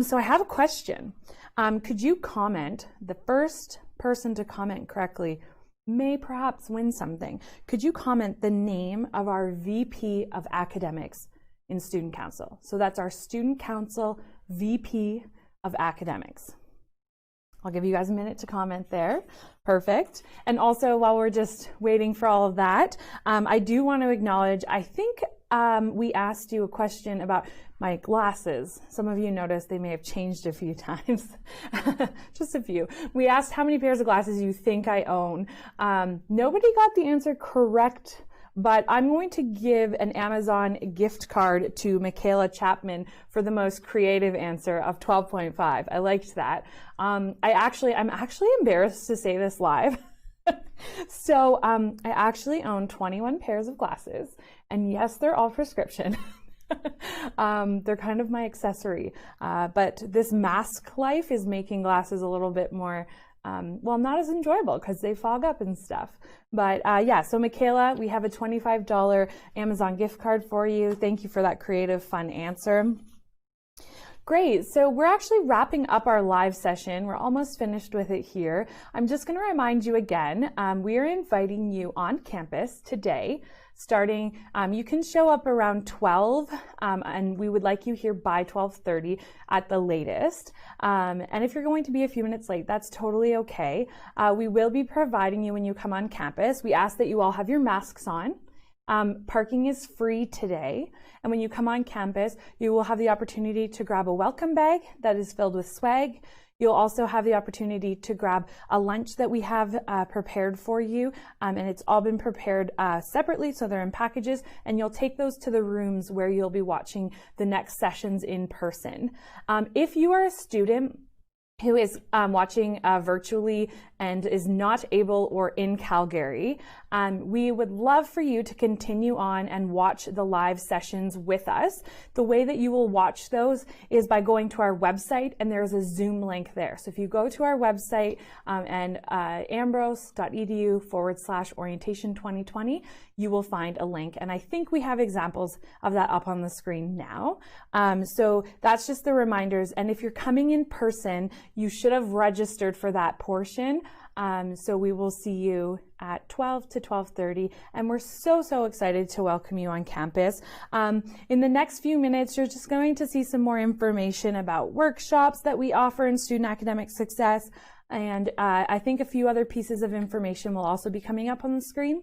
So I have a question. Could you comment? The first person to comment correctly may perhaps win something. Could you comment the name of our VP of Academics in Student Council? So that's our Student Council VP of Academics. I'll give you guys a minute to comment there. Perfect. And also, while we're just waiting for all of that, I do want to acknowledge, I think we asked you a question about my glasses. Some of you noticed they may have changed a few times, just a few. We asked how many pairs of glasses you think I own. Nobody got the answer correct, but I'm going to give an Amazon gift card to Michaela Chapman for the most creative answer of 12.5. I liked that. I'm actually embarrassed to say this live. So I actually own 21 pairs of glasses, and yes, they're all prescription. They're kind of my accessory, but this mask life is making glasses a little bit more well, not as enjoyable because they fog up and stuff. But yeah, so Michaela, we have a $25 Amazon gift card for you. Thank you for that creative, fun answer. Great, so we're actually wrapping up our live session. We're almost finished with it here. I'm just going to remind you again, we are inviting you on campus today. Starting, you can show up around 12, and we would like you here by 12:30 at the latest. And if you're going to be a few minutes late, that's totally okay. We will be providing you when you come on campus. We ask that you all have your masks on. Parking is free today, and when you come on campus, you will have the opportunity to grab a welcome bag that is filled with swag. You'll also have the opportunity to grab a lunch that we have prepared for you, and it's all been prepared separately, so they're in packages, and you'll take those to the rooms where you'll be watching the next sessions in person. If you are a student who is watching virtually and is not able or in Calgary, we would love for you to continue on and watch the live sessions with us. The way that you will watch those is by going to our website, and there's a Zoom link there. So if you go to our website and ambrose.edu/orientation 2020, you will find a link. And I think we have examples of that up on the screen now. So that's just the reminders. And if you're coming in person, you should have registered for that portion. So we will see you at 12 to 12:30, and we're so excited to welcome you on campus. In the next few minutes, you're just going to see some more information about workshops that we offer in student academic success, and I think a few other pieces of information will also be coming up on the screen.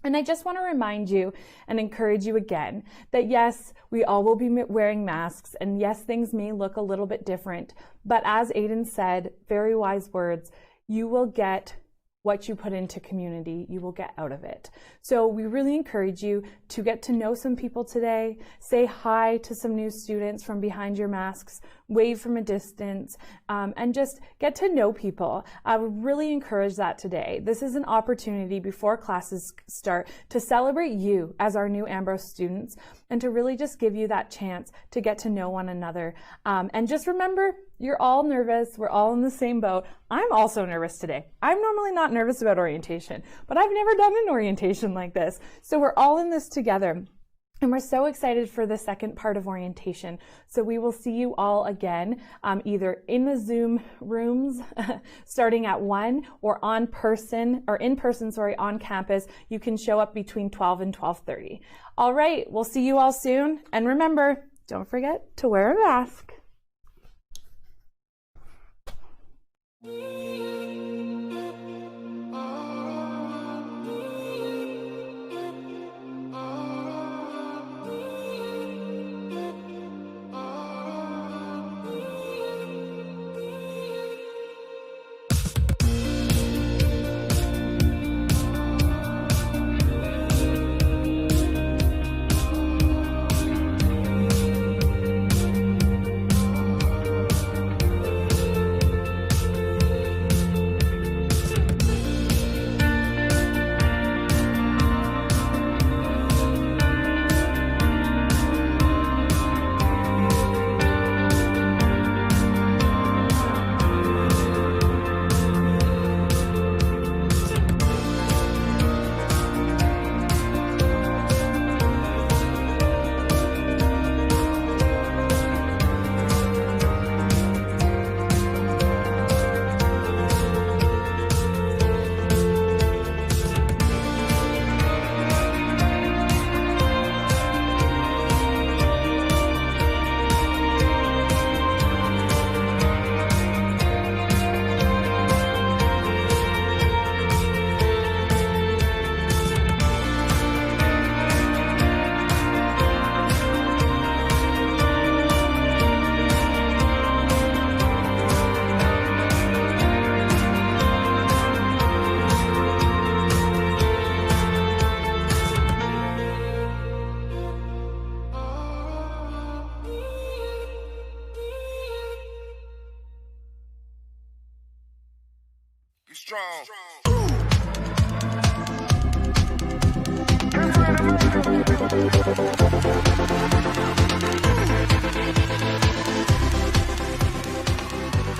And I just want to remind you and encourage you again that yes, we all will be wearing masks, and yes, things may look a little bit different, but as Aiden said, very wise words, you will get what you put into community, you will get out of it. So we really encourage you to get to know some people today, say hi to some new students from behind your masks, wave from a distance, and just get to know people. I would really encourage that today. This is an opportunity before classes start to celebrate you as our new Ambrose students and to really just give you that chance to get to know one another. And just remember, you're all nervous. We're all in the same boat. I'm also nervous today. I'm normally not nervous about orientation, but I've never done an orientation like this. So we're all in this together. And we're so excited for the second part of orientation. So we will see you all again, either in the Zoom rooms starting at 1 or in person, on campus. You can show up between 12 and 12:30. All right, we'll see you all soon. And remember, don't forget to wear a mask. Strong.